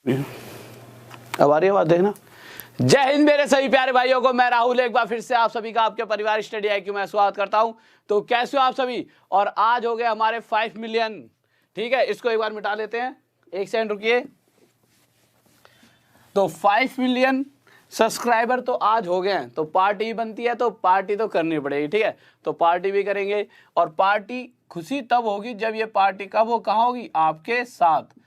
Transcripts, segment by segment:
अब आ रही है बात, देखना। जय हिंद मेरे सभी प्यारे भाइयों को, मैं राहुल एक बार फिर से आप सभी का आपके परिवार स्टडी IQ में स्वागत करता हूं। तो कैसे हो आप सभी? और आज हो गए हमारे 5 मिलियन। ठीक है, इसको एक बार मिटा लेते हैं, एक सेकंड रुकिए। तो 5 मिलियन सब्सक्राइबर तो आज हो गए हैं, तो पार्टी बनती है, तो पार्टी तो करनी पड़ेगी। ठीक है, तो पार्टी भी करेंगे, और पार्टी खुशी तब होगी जब ये पार्टी कब हो, कहाँ होगी? आपके साथ।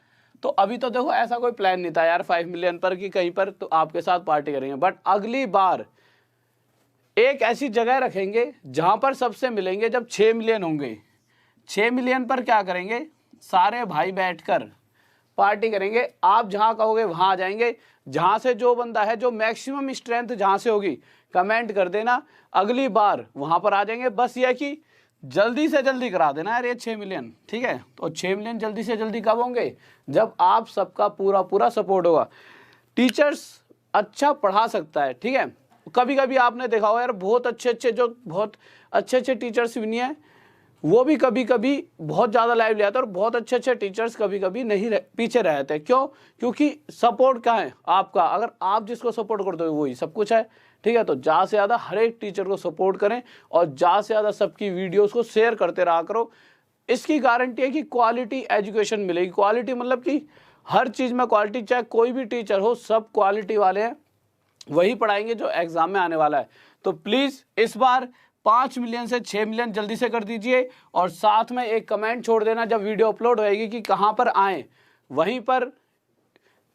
तो अभी तो देखो ऐसा कोई प्लान नहीं था यार 5 मिलियन पर कि कहीं पर तो आपके साथ पार्टी करेंगे, बट अगली बार एक ऐसी जगह रखेंगे जहां पर सबसे मिलेंगे जब 6 मिलियन होंगे। 6 मिलियन पर क्या करेंगे? सारे भाई बैठकर पार्टी करेंगे। आप जहां कहोगे वहां आ जाएंगे, जहां से जो बंदा है, जो मैक्सिमम स्ट्रेंथ जहां से होगी, कमेंट कर देना, अगली बार वहां पर आ जाएंगे। बस ये कि जल्दी से जल्दी करा देना यार ये 6 मिलियन। ठीक है, तो 6 मिलियन जल्दी से जल्दी कब होंगे? जब आप सबका पूरा पूरा सपोर्ट होगा। टीचर्स अच्छा पढ़ा सकता है, ठीक है। कभी कभी आपने देखा होगा यार बहुत अच्छे टीचर्स भी नहीं है, वो भी कभी कभी बहुत ज़्यादा लाइव ले आते हैं, और बहुत अच्छे टीचर्स कभी कभी नहीं पीछे रहते। क्यों? क्योंकि सपोर्ट क्या है आपका, अगर आप जिसको सपोर्ट करते हो वही सब कुछ है। ठीक है, तो ज़्यादा से ज़्यादा हर एक टीचर को सपोर्ट करें, और ज़्यादा से ज़्यादा सबकी वीडियोस को शेयर करते रहा करो। इसकी गारंटी है कि क्वालिटी एजुकेशन मिलेगी। क्वालिटी मतलब कि हर चीज़ में क्वालिटी, चाहे कोई भी टीचर हो, सब क्वालिटी वाले हैं, वही पढ़ाएंगे जो एग्जाम में आने वाला है। तो प्लीज़ इस बार 5 मिलियन से 6 मिलियन जल्दी से कर दीजिए, और साथ में एक कमेंट छोड़ देना जब वीडियो अपलोड होएगी कि कहाँ पर आएँ, वहीं पर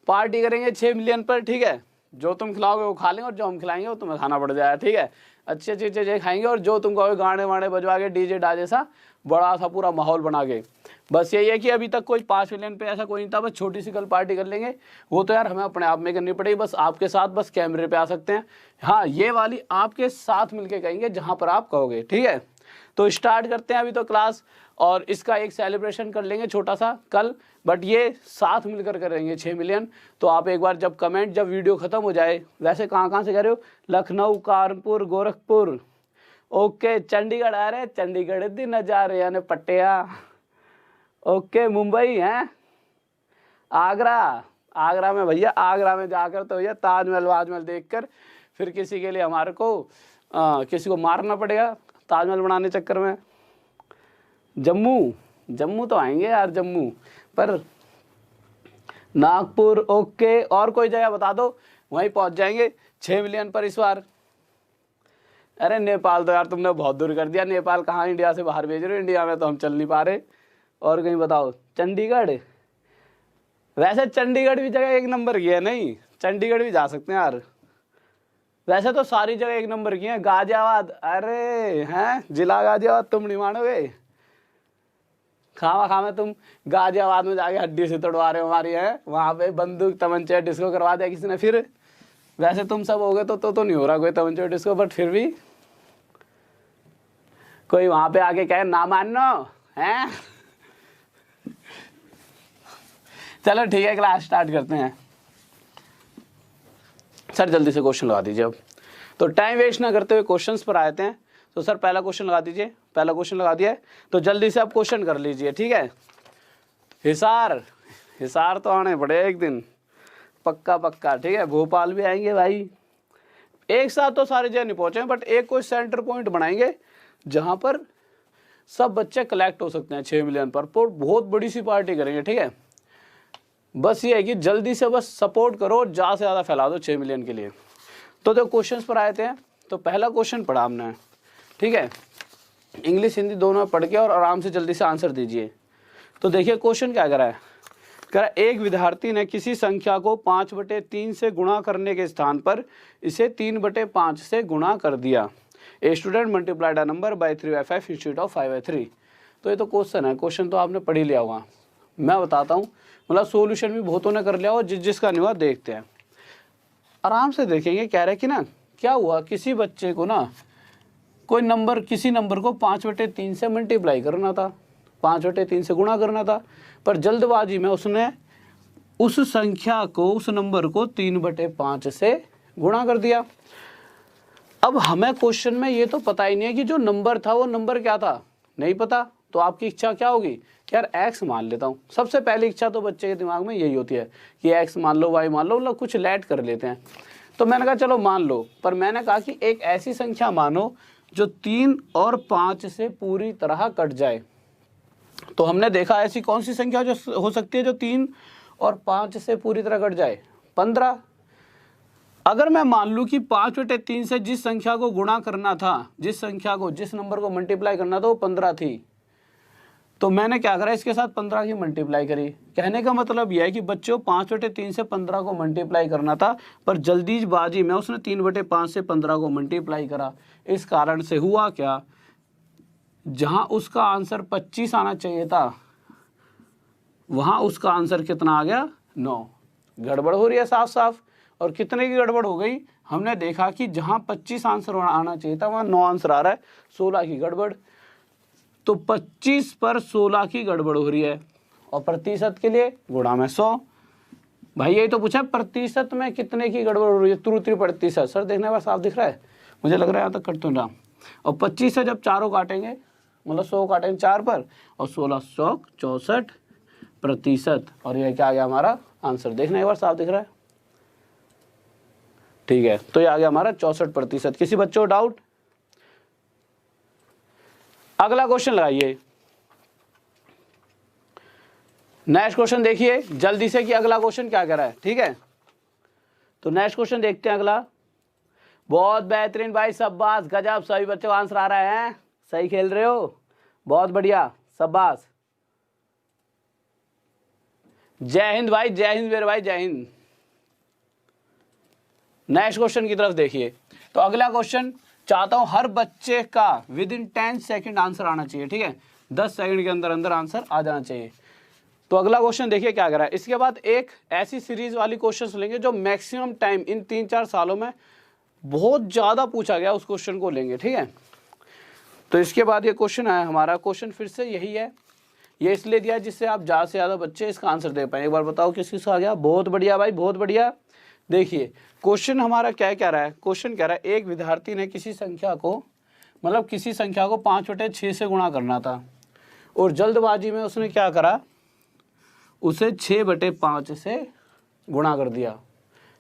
पार्टी करेंगे 6 मिलियन पर। ठीक है, जो तुम खिलाओगे वो खा लेंगे, और जो हम खिलाएंगे वो तुम्हें खाना पड़ जाएगा। ठीक है, अच्छी अच्छी चीज़ें खाएंगे, और जो तुम कहोगे गाने वाने बजवा के डीजे डाजे सा बड़ा सा पूरा माहौल बना के। बस यही है कि अभी तक कोई 5 मिलियन पे ऐसा कोई नहीं था, बस छोटी सी कल पार्टी कर लेंगे। वो तो यार हमें अपने आप में करनी पड़ेगी, बस आपके साथ बस कैमरे पे आ सकते हैं। हाँ, ये वाली आपके साथ मिलके कहेंगे जहाँ पर आप कहोगे। ठीक है, तो स्टार्ट करते हैं अभी तो क्लास, और इसका एक सेलिब्रेशन कर लेंगे छोटा सा कल, बट ये साथ मिलकर करेंगे 6 मिलियन। तो आप एक बार जब कमेंट, जब वीडियो खत्म हो जाए, वैसे कहाँ से कर रहे हो? लखनऊ, कानपुर, गोरखपुर, ओके, चंडीगढ़ आ रहे, चंडीगढ़ दिन नजारे यानी पटिया, ओके, मुंबई है, आगरा में भैया, आगरा में जाकर तो भैया ताजमहल देखकर फिर किसी के लिए हमारे को किसी को मारना पड़ेगा ताजमहल बनाने चक्कर में। जम्मू तो आएंगे यार, जम्मू पर, नागपुर, ओके, और कोई जगह बता दो, वहीं पहुंच जाएंगे 6 मिलियन पर इस बार। अरे नेपाल तो यार तुमने बहुत दूर कर दिया, नेपाल कहाँ इंडिया से बाहर भेज रहे हो, इंडिया में तो हम चल नहीं पा रहे। और कहीं बताओ, चंडीगढ़, वैसे चंडीगढ़ भी जगह एक नंबर की है, नहीं चंडीगढ़ भी जा सकते हैं यार, वैसे तो सारी जगह एक नंबर की है। गाजियाबाद, अरे हैं जिला गाजियाबाद, तुम नहीं मानोगे, खामा तुम गाजियाबाद में जाके हड्डी से तोड़वा रहे हो हमारी, है वहाँ पे बंदूक तमंचे डिस्को करवा दिया किसी ने। फिर वैसे तुम सब हो गए तो नहीं हो रहा कोई तमंचे डिस्को, बट फिर भी कोई वहाँ पे आके कहे ना मानो है। चलो ठीक है, क्लास स्टार्ट करते हैं। सर जल्दी से क्वेश्चन लगा दीजिए अब, तो टाइम वेस्ट ना करते हुए क्वेश्चंस पर आते हैं। तो सर पहला क्वेश्चन लगा दीजिए। पहला क्वेश्चन लगा दिया है, तो जल्दी से आप क्वेश्चन कर लीजिए। ठीक है, हिसार तो आने पड़े एक दिन, पक्का। ठीक है, भोपाल भी आएंगे भाई, एक साथ तो सारे जगह नहीं पहुंचे, बट एक कोई सेंटर पॉइंट बनाएंगे जहां पर सब बच्चे कलेक्ट हो सकते हैं 6 मिलियन पर। बहुत बड़ी सी पार्टी करेंगे। ठीक है, बस ये है कि जल्दी से बस सपोर्ट करो, ज़्यादा से ज़्यादा फैला दो 6 मिलियन के लिए। तो जो क्वेश्चंस पर आए थे, तो पहला क्वेश्चन पढ़ा हमने। ठीक है, इंग्लिश हिंदी दोनों में पढ़ के और आराम से जल्दी से आंसर दीजिए। तो देखिए क्वेश्चन क्या करा है, कह रहा एक विद्यार्थी ने किसी संख्या को 5/3 से गुणा करने के स्थान पर इसे 3/5 से गुणा कर दिया। A student multiplied a number by 3/5 institute of 5/3। तो ये तो क्वेश्चन है, क्वेश्चन तो आपने पढ़ ही लिया होगा, मैं बताता हूँ, मतलब सोल्यूशन भी बहुतों ने कर लिया हो, जिसका नहीं हुआ देखते हैं, आराम से देखेंगे। कह रहे कि ना क्या हुआ, किसी बच्चे को ना कोई नंबर, किसी नंबर को 5/3 से मल्टीप्लाई करना था, 5/3 से गुणा करना था, पर जल्दबाजी में उसने उस संख्या को, उस नंबर को 3/5 से गुणा कर दिया। अब हमें क्वेश्चन में ये तो पता ही नहीं है कि जो नंबर था वो नंबर क्या था, नहीं पता, तो आपकी इच्छा क्या होगी कि यार x मान लेता हूँ। सबसे पहली इच्छा तो बच्चे के दिमाग में यही होती है कि x मान लो, y मान लो, मतलब कुछ लेट कर लेते हैं। तो मैंने कहा चलो मान लो, पर मैंने कहा कि एक ऐसी संख्या मानो जो 3 और 5 से पूरी तरह कट जाए। तो हमने देखा ऐसी कौन सी संख्या जो हो सकती है जो 3 और 5 से पूरी तरह कट जाए, 15। अगर मैं मान लूँ कि 5/3 से जिस संख्या को गुणा करना था, जिस नंबर को मल्टीप्लाई करना था वो 15 थी, तो मैंने क्या करा, इसके साथ 15 की मल्टीप्लाई करी। कहने का मतलब यह है कि बच्चों 5/3 से 15 को मल्टीप्लाई करना था, पर जल्दीबाजी में उसने 3/5 से 15 को मल्टीप्लाई करा। इस कारण से हुआ क्या, जहां उसका आंसर 25 आना चाहिए था वहां उसका आंसर कितना आ गया, 9। गड़बड़ हो रही है साफ साफ। और कितने की गड़बड़ हो गई, हमने देखा कि जहां 25 आंसर आना चाहिए था वहां 9 आंसर आ रहा है, 16 की गड़बड़। तो 25 पर 16 की गड़बड़ हो रही है। और प्रतिशत के लिए गुणा में 100। भाई यही तो पूछा, प्रतिशत में कितने की गड़बड़ हो रही है, त्रुटि प्रतिशत। सर देखने पर साफ दिख रहा है, मुझे लग रहा है यहाँ तक कट तो ना। और 25 से जब चारों काटेंगे, मतलब 100 काटेंगे 4 पर, और 16 चौक 64%। और यह क्या आ गया हमारा आंसर, देखने एक बार साफ दिख रहा है। ठीक है, तो ये आ गया हमारा 64%। किसी बच्चों को डाउट? अगला क्वेश्चन लगाइए, नेक्स्ट क्वेश्चन देखिए जल्दी से कि अगला क्वेश्चन क्या कह रहा है। ठीक है, तो नेक्स्ट क्वेश्चन देखते हैं अगला। बहुत बेहतरीन भाई, शाबाश, गजब, सभी बच्चों का आंसर आ रहा है, सही खेल रहे हो, बहुत बढ़िया, शाबाश। जय हिंद भाई, जय हिंद मेरे भाई, जय हिंद। नेक्स्ट क्वेश्चन की तरफ देखिए। तो अगला क्वेश्चन चाहता हूं हर बच्चे का विदिन 10 सेकंड आंसर आना चाहिए। ठीक है, 10 सेकंड के अंदर अंदर आंसर आ जाना चाहिए। तो अगला क्वेश्चन देखिए क्या कर रहा है। इसके बाद एक ऐसी सीरीज वाली क्वेश्चंस लेंगे जो मैक्सिमम टाइम इन 3-4 सालों में बहुत ज़्यादा पूछा गया, उस क्वेश्चन को लेंगे। ठीक है, तो इसके बाद ये क्वेश्चन आया हमारा, क्वेश्चन फिर से यही है, ये इसलिए दिया जिससे आप ज़्यादा से ज़्यादा बच्चे इसका आंसर दे पाए। एक बार बताओ किस किस आ गया, बहुत बढ़िया भाई, बहुत बढ़िया। देखिए क्वेश्चन हमारा क्या कह रहा है, क्वेश्चन कह रहा है एक विद्यार्थी ने किसी संख्या को, मतलब किसी संख्या को 5/6 से गुणा करना था, और जल्दबाजी में उसने क्या करा, उसे 6/5 से गुणा कर दिया।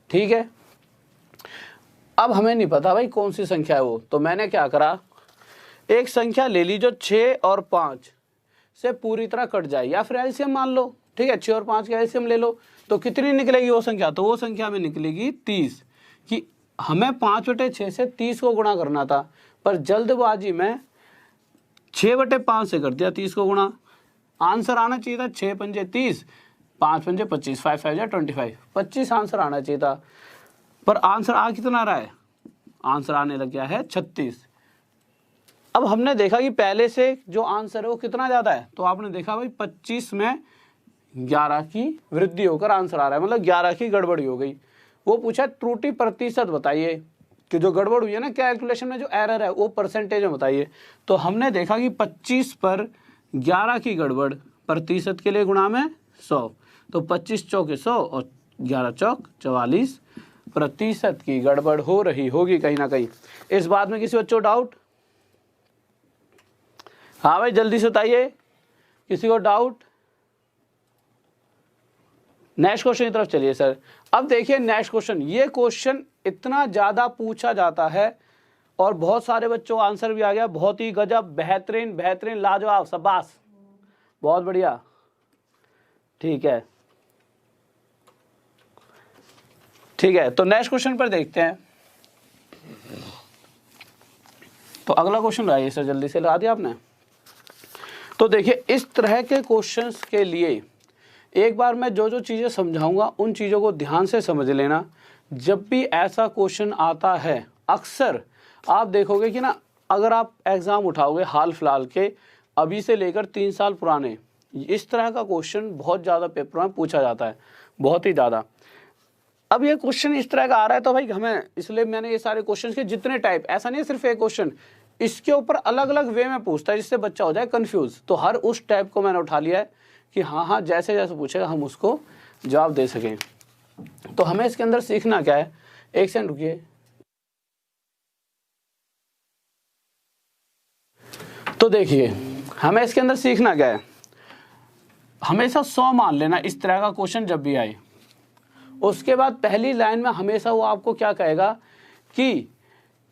ठीक है, अब हमें नहीं पता भाई कौन सी संख्या है वो, तो मैंने क्या करा, एक संख्या ले ली जो 6 और 5 से पूरी तरह कट जाए, या फिर एलसीएम मान लो। ठीक है, 6 और 5 का एलसीएम ले लो, तो कितनी निकलेगी वो संख्या, तो वो संख्या में निकलेगी 30। कि हमें 5/6 से 30 को गुणा करना था, पर जल्दबाजी में 6/5 से कर दिया 30 को गुणा। आंसर आना चाहिए था 6 पंजे 30, 5 पंजे 25, 5 5 25, 25 आंसर आना चाहिए था, पर आंसर आ कितना रहा है, आंसर आने लग गया है 36। अब हमने देखा कि पहले से जो आंसर है वो कितना ज़्यादा है, तो आपने देखा भाई 25 में 11 की वृद्धि होकर आंसर आ रहा है, मतलब 11 की गड़बड़ी हो गई। वो पूछा त्रुटि प्रतिशत बताइए, कि जो गड़बड़ हुई है ना कैलकुलेशन में, जो एरर है वो परसेंटेज में बताइए। तो हमने देखा कि 25 पर 11 की गड़बड़, प्रतिशत के लिए गुणा में 100, तो 25 चौके 100 और 11 चौक 44% की गड़बड़ हो रही होगी कहीं ना कहीं। इस बात में किसी बच्चों डाउट? हाँ भाई जल्दी से बताइए, किसी को डाउट? नेक्स्ट क्वेश्चन की तरफ चलिए सर। अब देखिए नेक्स्ट क्वेश्चन, ये क्वेश्चन इतना ज़्यादा पूछा जाता है और बहुत सारे बच्चों का आंसर भी आ गया, बहुत ही गजब, बेहतरीन बेहतरीन, लाजवाब, शाबाश, बहुत बढ़िया। ठीक है, ठीक है, तो नेक्स्ट क्वेश्चन पर देखते हैं। तो अगला क्वेश्चन लाइए सर, जल्दी से लगा दिया आपने। तो देखिए इस तरह के क्वेश्चंस के लिए एक बार मैं जो जो चीज़ें समझाऊंगा उन चीज़ों को ध्यान से समझ लेना। जब भी ऐसा क्वेश्चन आता है, अक्सर आप देखोगे कि ना, अगर आप एग्ज़ाम उठाओगे हाल फिलहाल के, अभी से लेकर 3 साल पुराने, इस तरह का क्वेश्चन बहुत ज़्यादा पेपर में पूछा जाता है, बहुत ही ज़्यादा। अब ये क्वेश्चन इस तरह का आ रहा है तो भाई हमें, इसलिए मैंने ये सारे क्वेश्चन के जितने टाइप, ऐसा नहीं है सिर्फ एक क्वेश्चन, इसके ऊपर अलग अलग वे में पूछता है जिससे बच्चा हो जाए कंफ्यूज। तो हर उस टाइप को मैंने उठा लिया है कि हाँ हाँ जैसे जैसे पूछेगा हम उसको जवाब दे सकें। तो हमें इसके अंदर सीखना क्या है, एक सेकंड रुकिए। तो देखिए हमें इसके अंदर सीखना क्या है, हमेशा 100 मान लेना इस तरह का क्वेश्चन जब भी आए। उसके बाद पहली लाइन में हमेशा वो आपको क्या कहेगा कि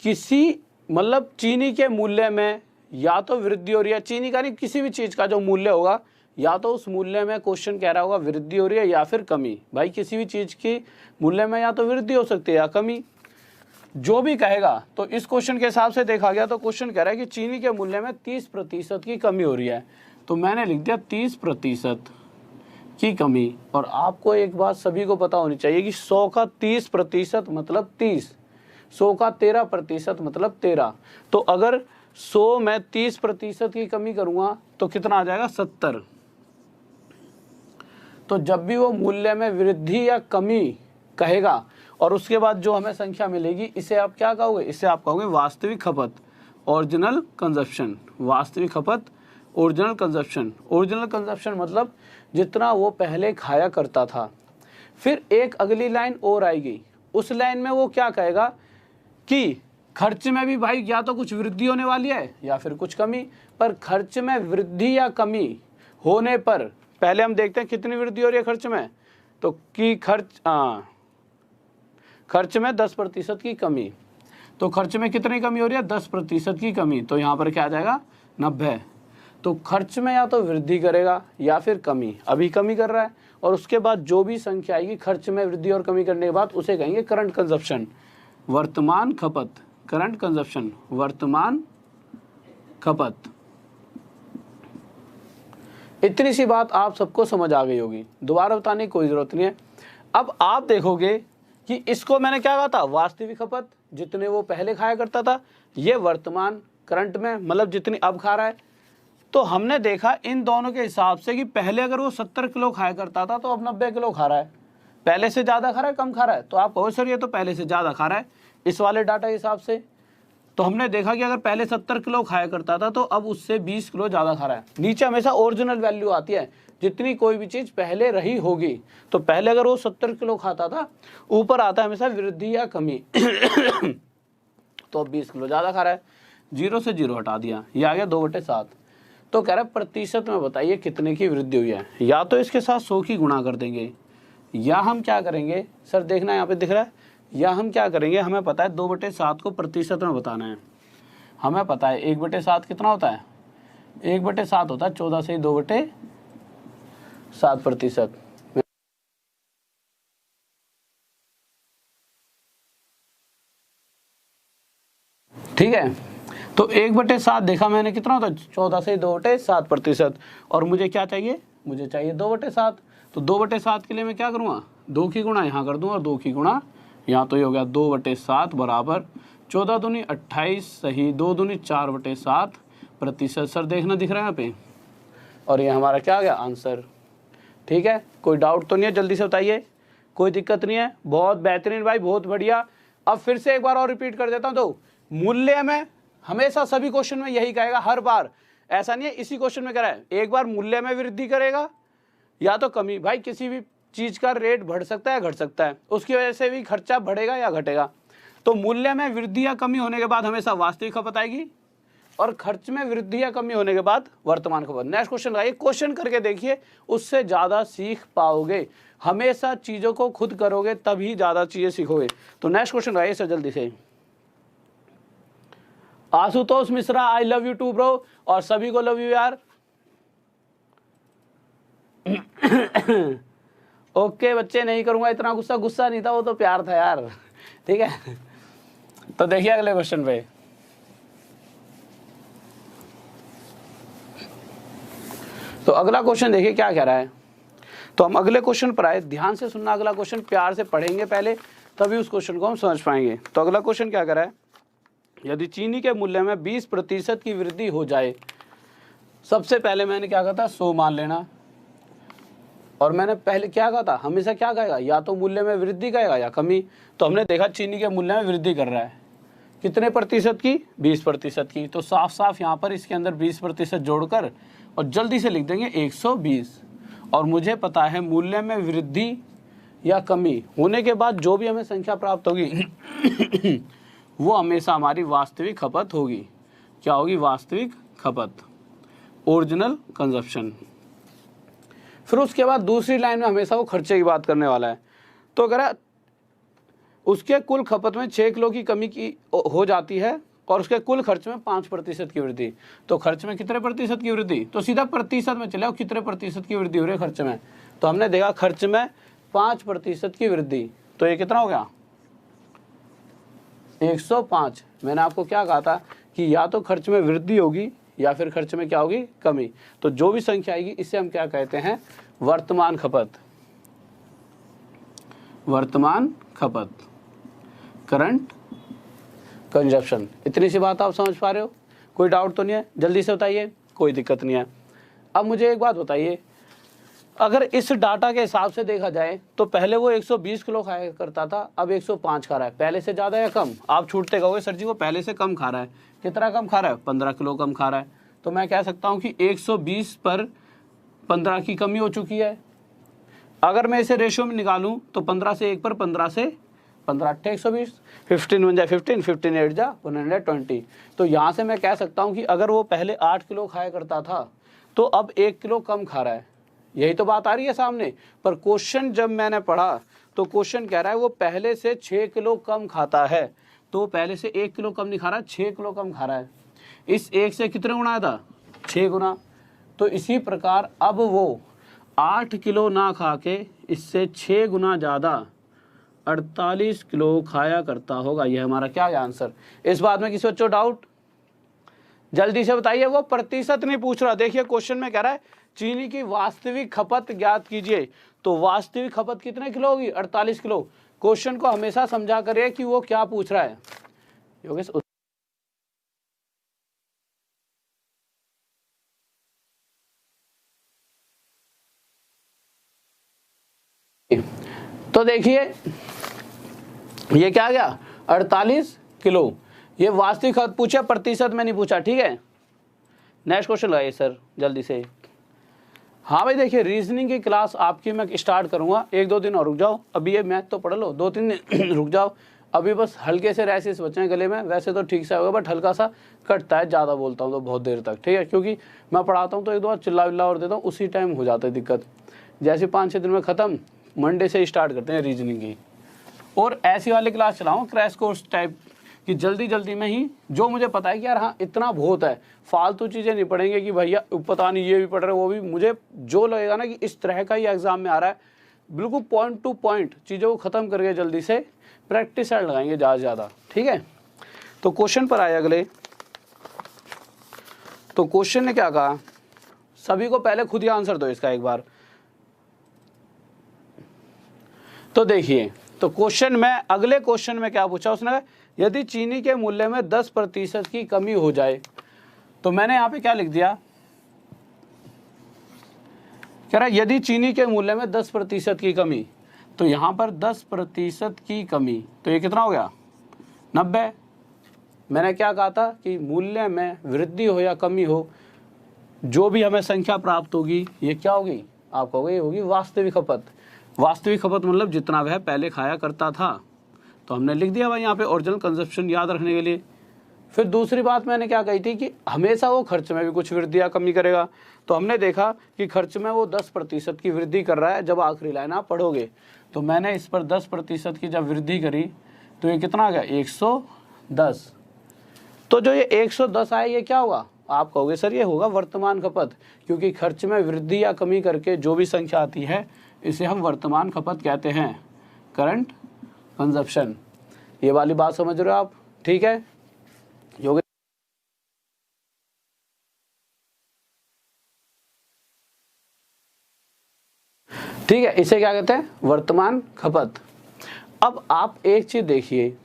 किसी मतलब चीनी के मूल्य में या तो वृद्धि हो रही है, चीनी का नहीं किसी भी चीज़ का जो मूल्य होगा, या तो उस मूल्य में क्वेश्चन कह रहा होगा वृद्धि हो रही है या फिर कमी। भाई किसी भी चीज़ की मूल्य में या तो वृद्धि हो सकती है या कमी, जो भी कहेगा। तो इस क्वेश्चन के हिसाब से देखा गया तो क्वेश्चन कह रहा है कि चीनी के मूल्य में 30% की कमी हो रही है, तो मैंने लिख दिया 30% की कमी। और आपको एक बात सभी को पता होनी चाहिए कि 100 का 30% मतलब 30, 100 का 13% मतलब 13। तो अगर 100 में 30% की कमी करूँगा तो कितना आ जाएगा 70। तो जब भी वो मूल्य में वृद्धि या कमी कहेगा और उसके बाद जो हमें संख्या मिलेगी, इसे आप क्या कहोगे, इसे आप कहोगे वास्तविक खपत, ओरिजिनल कंजप्शन। वास्तविक खपत, ओरिजिनल कंजप्शन। ओरिजिनल कंजप्शन मतलब जितना वो पहले खाया करता था। फिर एक अगली लाइन और आएगी, उस लाइन में वो क्या कहेगा कि खर्च में भी भाई या तो कुछ वृद्धि होने वाली है या फिर कुछ कमी। पर खर्च में वृद्धि या कमी होने पर पहले हम देखते हैं कितनी वृद्धि हो रही है खर्च में, तो कि खर्च में 10% की कमी। तो खर्च में कितनी कमी हो रही है, 10% की कमी। तो यहाँ पर क्या आ जाएगा 90। तो खर्च में या तो वृद्धि करेगा या फिर कमी। अभी कमी कर रहा है और उसके बाद जो भी संख्या आएगी खर्च में वृद्धि और कमी करने के बाद उसे कहेंगे करंट कंजप्शन, वर्तमान खपत। करंट कंजप्शन, वर्तमान खपत। इतनी सी बात आप सबको समझ आ गई होगी, दोबारा बताने की कोई जरूरत नहीं है। अब आप देखोगे कि इसको मैंने क्या कहा था, वास्तविक खपत जितने वो पहले खाया करता था, ये वर्तमान करंट में मतलब जितनी अब खा रहा है। तो हमने देखा इन दोनों के हिसाब से कि पहले अगर वो 70 किलो खाया करता था तो अब 90 किलो खा रहा है। पहले से ज़्यादा खा रहा है कम खा रहा है, तो आप कहो सर ये तो पहले से ज़्यादा खा रहा है इस वाले डाटा के हिसाब से। तो हमने देखा कि अगर पहले 70 किलो खाया करता था तो अब उससे 20 किलो ज़्यादा खा रहा है। नीचे हमेशा ओरिजिनल वैल्यू आती है, जितनी कोई भी चीज़ पहले रही होगी। तो पहले अगर वो 70 किलो खाता था, ऊपर आता है हमेशा वृद्धि या कमी तो अब 20 किलो ज़्यादा खा रहा है। 0 से 0 हटा दिया, ये आ गया 2/7। तो कह रहा है प्रतिशत में बताइए कितने की वृद्धि हुई है। या तो इसके साथ 100 की गुणा कर देंगे, या हम क्या करेंगे सर, देखना यहाँ पे दिख रहा है, या हम क्या करेंगे, हमें पता है 2/7 को प्रतिशत में बताना है। हमें पता है 1/7 कितना होता है, 1/7 होता है 14 से 2/7%। ठीक है, तो 1/7 देखा मैंने कितना होता है 14 से 2/7%। और मुझे क्या चाहिए, मुझे चाहिए 2/7। तो 2/7 के लिए मैं क्या करूँगा, 2 की गुणा यहाँ कर दूँगा और 2 की गुणा यहाँ। तो ये हो गया 2/7 बराबर 14 दूनी 28 सही 2 दूनी 4/7%। सर देखना दिख रहा है यहाँ पे, और ये हमारा क्या आ गया आंसर। ठीक है, कोई डाउट तो नहीं है, जल्दी से बताइए, कोई दिक्कत नहीं है। बहुत बेहतरीन भाई, बहुत बढ़िया। अब फिर से एक बार और रिपीट कर देता हूँ। तो मूल्य में हमेशा सभी क्वेश्चन में यही कहेगा, हर बार ऐसा नहीं है इसी क्वेश्चन में कह रहा है, एक बार मूल्य में वृद्धि करेगा या तो कमी। भाई किसी भी चीज का रेट बढ़ सकता है घट सकता है, उसकी वजह से भी खर्चा बढ़ेगा या घटेगा। तो मूल्य में वृद्धि या कमी होने के बाद हमेशा वास्तविक खपत आएगी, और खर्च में वृद्धि या कमी होने के बाद वर्तमान खपत। नेक्स्ट क्वेश्चन लगाइए, क्वेश्चन करके देखिए, उससे ज्यादा सीख पाओगे। हमेशा चीजों को खुद करोगे तभी ज्यादा चीजें सीखोगे। तो नेक्स्ट क्वेश्चन लगाइए सर जल्दी से। Ashutosh Mishra, I love you too bro, और सभी को लव यू यार। ओके बच्चे, नहीं करूंगा इतना गुस्सा, गुस्सा नहीं था वो तो प्यार था यार। ठीक है, तो देखिए अगले क्वेश्चन पे। तो अगला क्वेश्चन देखिए क्या कह रहा है। तो हम अगले क्वेश्चन पर आए, ध्यान से सुनना, अगला क्वेश्चन प्यार से पढ़ेंगे पहले, तभी उस क्वेश्चन को हम समझ पाएंगे। तो अगला क्वेश्चन क्या कह रहा है, यदि चीनी के मूल्य में 20% की वृद्धि हो जाए। सबसे पहले मैंने क्या कहा था, 100 मान लेना। और मैंने पहले क्या कहा था, हमेशा क्या कहेगा, या तो मूल्य में वृद्धि कहेगा या कमी। तो हमने देखा चीनी के मूल्य में वृद्धि कर रहा है, कितने प्रतिशत की, 20% की। तो साफ साफ यहाँ पर इसके अंदर 20% जोड़कर और जल्दी से लिख देंगे 120। और मुझे पता है मूल्य में वृद्धि या कमी होने के बाद जो भी हमें संख्या प्राप्त होगी वो हमेशा हमारी वास्तविक खपत होगी। क्या होगी, वास्तविक खपत। Original consumption. फिर उसके बाद दूसरी लाइन में हमेशा वो खर्चे की बात करने वाला है। तो अगर उसके कुल खपत में 6 किलो की कमी की हो जाती है और उसके कुल खर्च में 5% की वृद्धि, तो खर्च में कितने प्रतिशत की वृद्धि, तो सीधा प्रतिशत में चले आओ, कितने प्रतिशत की वृद्धि हो रही है खर्च में। तो हमने देखा खर्च में 5% की वृद्धि, तो ये कितना हो गया 105। मैंने आपको क्या कहा था कि या तो खर्च में वृद्धि होगी या फिर खर्च में क्या होगी, कमी। तो जो भी संख्या आएगी इसे हम क्या कहते हैं, वर्तमान खपत, वर्तमान खपत, करंट कंजप्शन। इतनी सी बात आप समझ पा रहे हो, कोई डाउट तो नहीं है, जल्दी से बताइए, कोई दिक्कत नहीं है। अब मुझे एक बात बताइए, अगर इस डाटा के हिसाब से देखा जाए तो पहले वो 120 किलो खाया करता था, अब 105 खा रहा है, पहले से ज़्यादा या कम। आप छूटते कहोगे सर जी वो पहले से कम खा रहा है, कितना कम खा रहा है, 15 किलो कम खा रहा है। तो मैं कह सकता हूँ कि 120 पर 15 की कमी हो चुकी है। अगर मैं इसे रेशियो में निकालूँ तो 15 से 1 पर 15 से 15 8 120, 15 बन जाए 15, 15 8 जा 120। तो यहाँ से मैं कह सकता हूँ कि अगर वो पहले 8 किलो खाया करता था तो अब 1 किलो कम खा रहा है। यही तो बात आ रही है सामने। पर क्वेश्चन जब मैंने पढ़ा तो क्वेश्चन कह रहा है वो पहले से 6 किलो कम खाता है, तो पहले से 1 किलो कम नहीं खा रहा, 6 किलो कम खा रहा है। इस 1 से कितने गुना था, 6 गुना। तो इसी प्रकार अब वो 8 किलो ना खा के इससे 6 गुना ज़्यादा 48 किलो खाया करता होगा। यह हमारा क्या है आंसर। इस बात में किसी बच्चों डाउट, जल्दी से बताइए। वो प्रतिशत नहीं पूछ रहा, देखिए क्वेश्चन में कह रहा है चीनी की वास्तविक खपत ज्ञात कीजिए। तो वास्तविक खपत कितने किलो होगी, 48 किलो। क्वेश्चन को हमेशा समझा करिए कि वो क्या पूछ रहा है। योगेश तो देखिए ये क्या गया 48 किलो, ये वास्तविक खपत पूछा, प्रतिशत में नहीं पूछा, ठीक है। नेक्स्ट क्वेश्चन लगाइए सर जल्दी से। हाँ भाई देखिए रीजनिंग की क्लास आपकी मैं स्टार्ट करूंगा, 1-2 दिन और रुक जाओ। अभी ये मैथ तो पढ़ लो, 2-3 दिन रुक जाओ। अभी बस हल्के से रैसेस बचे हैं गले में, वैसे तो ठीक से होगा बट हल्का सा कटता है, ज़्यादा बोलता हूँ तो बहुत देर तक, ठीक है। क्योंकि मैं पढ़ाता हूँ तो 1-2 बार चिल्ला विल्ला और देता हूँ, उसी टाइम हो जाता है दिक्कत। जैसे 5-6 दिन में ख़त्म, मंडे से स्टार्ट करते हैं रीजनिंग की। और ऐसी वाली क्लास चलाऊँ क्रैश कोर्स टाइप कि जल्दी जल्दी में ही जो मुझे पता है कि यार हाँ इतना बहुत है, फालतू चीज़ें नहीं पढ़ेंगे कि भैया पता नहीं ये भी पढ़ रहे वो भी। मुझे जो लगेगा ना कि इस तरह का ही एग्जाम में आ रहा है, बिल्कुल पॉइंट टू पॉइंट चीज़ों को ख़त्म करके जल्दी से प्रैक्टिस लगाएंगे ज़्यादा से ज़्यादा, ठीक है। तो क्वेश्चन पर आए अगले। तो क्वेश्चन ने क्या कहा, सभी को पहले खुद ही आंसर दो इसका एक बार। तो देखिए तो क्वेश्चन में, अगले क्वेश्चन में क्या पूछा उसने, यदि चीनी के मूल्य में 10% की कमी हो जाए। तो मैंने यहाँ पे क्या लिख दिया, कह रहा यदि चीनी के मूल्य में 10% की कमी, तो यहाँ पर 10% की कमी, तो ये कितना हो गया 90। मैंने क्या कहा था कि मूल्य में वृद्धि हो या कमी हो, जो भी हमें संख्या प्राप्त होगी ये क्या होगी, आप कहोगे ये होगी वास्तविक खपत। वास्तविक खपत मतलब जितना वह पहले खाया करता था। तो हमने लिख दिया भाई यहाँ पे ओरिजिनल कंजप्शन याद रखने के लिए। फिर दूसरी बात मैंने क्या कही थी कि हमेशा वो खर्च में भी कुछ वृद्धि या कमी करेगा। तो हमने देखा कि खर्च में वो 10% की वृद्धि कर रहा है। जब आखिरी लाइन आप पढ़ोगे तो मैंने इस पर 10% की जब वृद्धि करी तो ये कितना आ गया 110। तो जो ये 110 आए ये क्या होगा, आप कहोगे सर ये होगा वर्तमान खपत, क्योंकि खर्च में वृद्धि या कमी करके जो भी संख्या आती है इसे हम वर्तमान खपत कहते हैं, करंट कंजप्शन। ये वाली बात समझ रहे हो आप, ठीक है। योगेश ठीक है, इसे क्या कहते हैं वर्तमान खपत। अब आप एक चीज देखिए,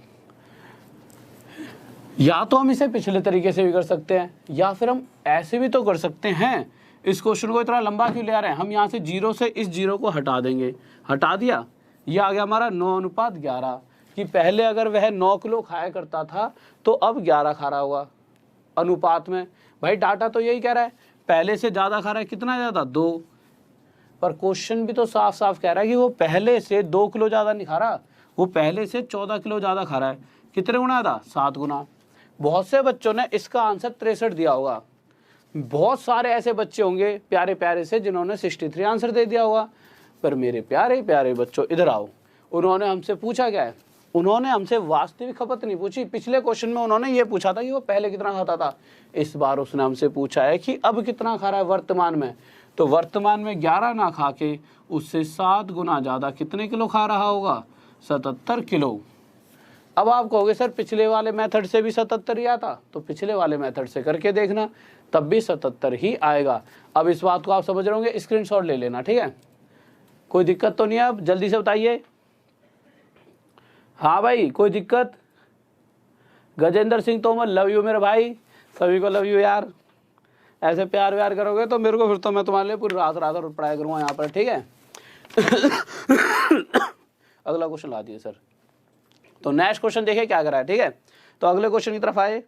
या तो हम इसे पिछले तरीके से भी कर सकते हैं या फिर हम ऐसे भी तो कर सकते हैं। इस क्वेश्चन को इतना लंबा क्यों ले आ रहे हैं, हम यहाँ से 0 से इस 0 को हटा देंगे, हटा दिया, ये आ गया हमारा 9:11 कि पहले अगर वह 9 किलो खाया करता था तो अब 11 खा रहा होगा अनुपात में। भाई डाटा तो यही कह रहा है पहले से ज़्यादा खा रहा है, कितना ज़्यादा 2। पर क्वेश्चन भी तो साफ साफ कह रहा है कि वो पहले से 2 किलो ज़्यादा नहीं खा रहा, वो पहले से 14 किलो ज़्यादा खा रहा है। कितने गुना था 7 गुना। बहुत से बच्चों ने इसका आंसर 63 दिया होगा, बहुत सारे ऐसे बच्चे होंगे प्यारे प्यारे से जिन्होंने 63 आंसर दे दिया होगा। पर मेरे प्यारे प्यारे बच्चों इधर आओ, उन्होंने हमसे पूछा क्या है, उन्होंने हमसे वास्तविक खपत नहीं पूछी। पिछले क्वेश्चन में उन्होंने ये पूछा था कि वो पहले कितना खाता था, इस बार उसने हमसे पूछा है कि अब कितना खा रहा है वर्तमान में। तो वर्तमान में 11 ना खा के उससे 7 गुना ज़्यादा कितने किलो खा रहा होगा, 77 किलो। अब आप कहोगे सर पिछले वाले मेथड से भी 77 ही आता, तो पिछले वाले मेथड से करके देखना, तब भी 77 ही आएगा। अब इस बात को आप समझ रहे होंगे, स्क्रीनशॉट ले लेना, ठीक है, कोई दिक्कत तो नहीं है। अब जल्दी से बताइए, हाँ भाई कोई दिक्कत। गजेंद्र सिंह तोमर, लव यू मेरे भाई, सभी को लव यू यार। ऐसे प्यार व्यार करोगे तो मेरे को फिर तो मैं तुम्हारे लिए पूरी रात रात पढ़ाई करूँगा यहाँ पर, ठीक है। अगला क्वेश्चन ला दिए सर। तो नेक्स्ट क्वेश्चन देखिए क्या करा है, ठीक है। तो अगले क्वेश्चन की तरफ आए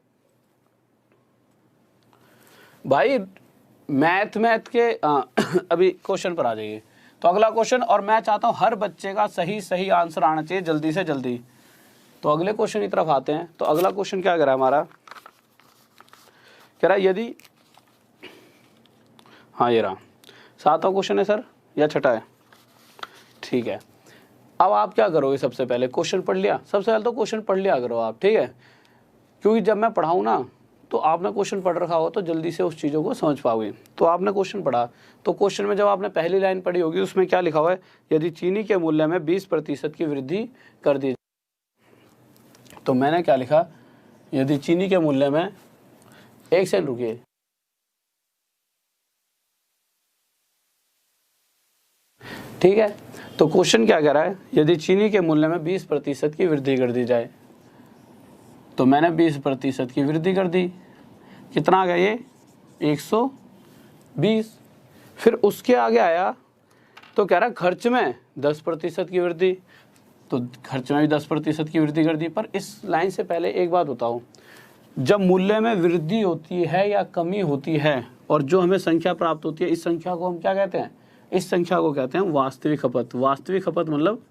भाई, मैथ के अभी क्वेश्चन पर आ जाइए। तो अगला क्वेश्चन, और मैं चाहता हूं हर बच्चे का सही आंसर आना चाहिए जल्दी से जल्दी। तो अगले क्वेश्चन की तरफ आते हैं। तो अगला क्वेश्चन क्या कह रहा है हमारा, कह रहा है यदि, हाँ ये रहा 7वां क्वेश्चन है सर या छठा है, ठीक है। अब आप क्या करोगे, सबसे पहले क्वेश्चन पढ़ लिया, सबसे पहले तो क्वेश्चन पढ़ लिया करो आप, ठीक है, क्योंकि जब मैं पढ़ाऊँ ना तो आपने क्वेश्चन पढ़ रखा हो तो जल्दी से उस चीज़ों को समझ पाओगे। तो आपने क्वेश्चन पढ़ा, तो क्वेश्चन में जब आपने पहली लाइन पढ़ी होगी उसमें क्या लिखा हुआ है, यदि चीनी के मूल्य में 20% की वृद्धि कर दी। तो मैंने क्या लिखा, यदि चीनी के मूल्य में, एक सेकंड रुकिए, ठीक है। तो क्वेश्चन क्या कह रहा है, यदि चीनी के मूल्य में 20% की वृद्धि कर दी जाए। तो मैंने 20% की वृद्धि कर दी, कितना आ गया ये 120। फिर उसके आगे आया तो कह रहा खर्च में 10% की वृद्धि, तो खर्च में भी 10% की वृद्धि कर दी। पर इस लाइन से पहले एक बात बताओ, जब मूल्य में वृद्धि होती है या कमी होती है और जो हमें संख्या प्राप्त होती है, इस संख्या को हम क्या कहते हैं, इस संख्या को कहते हैं वास्तविक खपत। वास्तविक खपत मतलब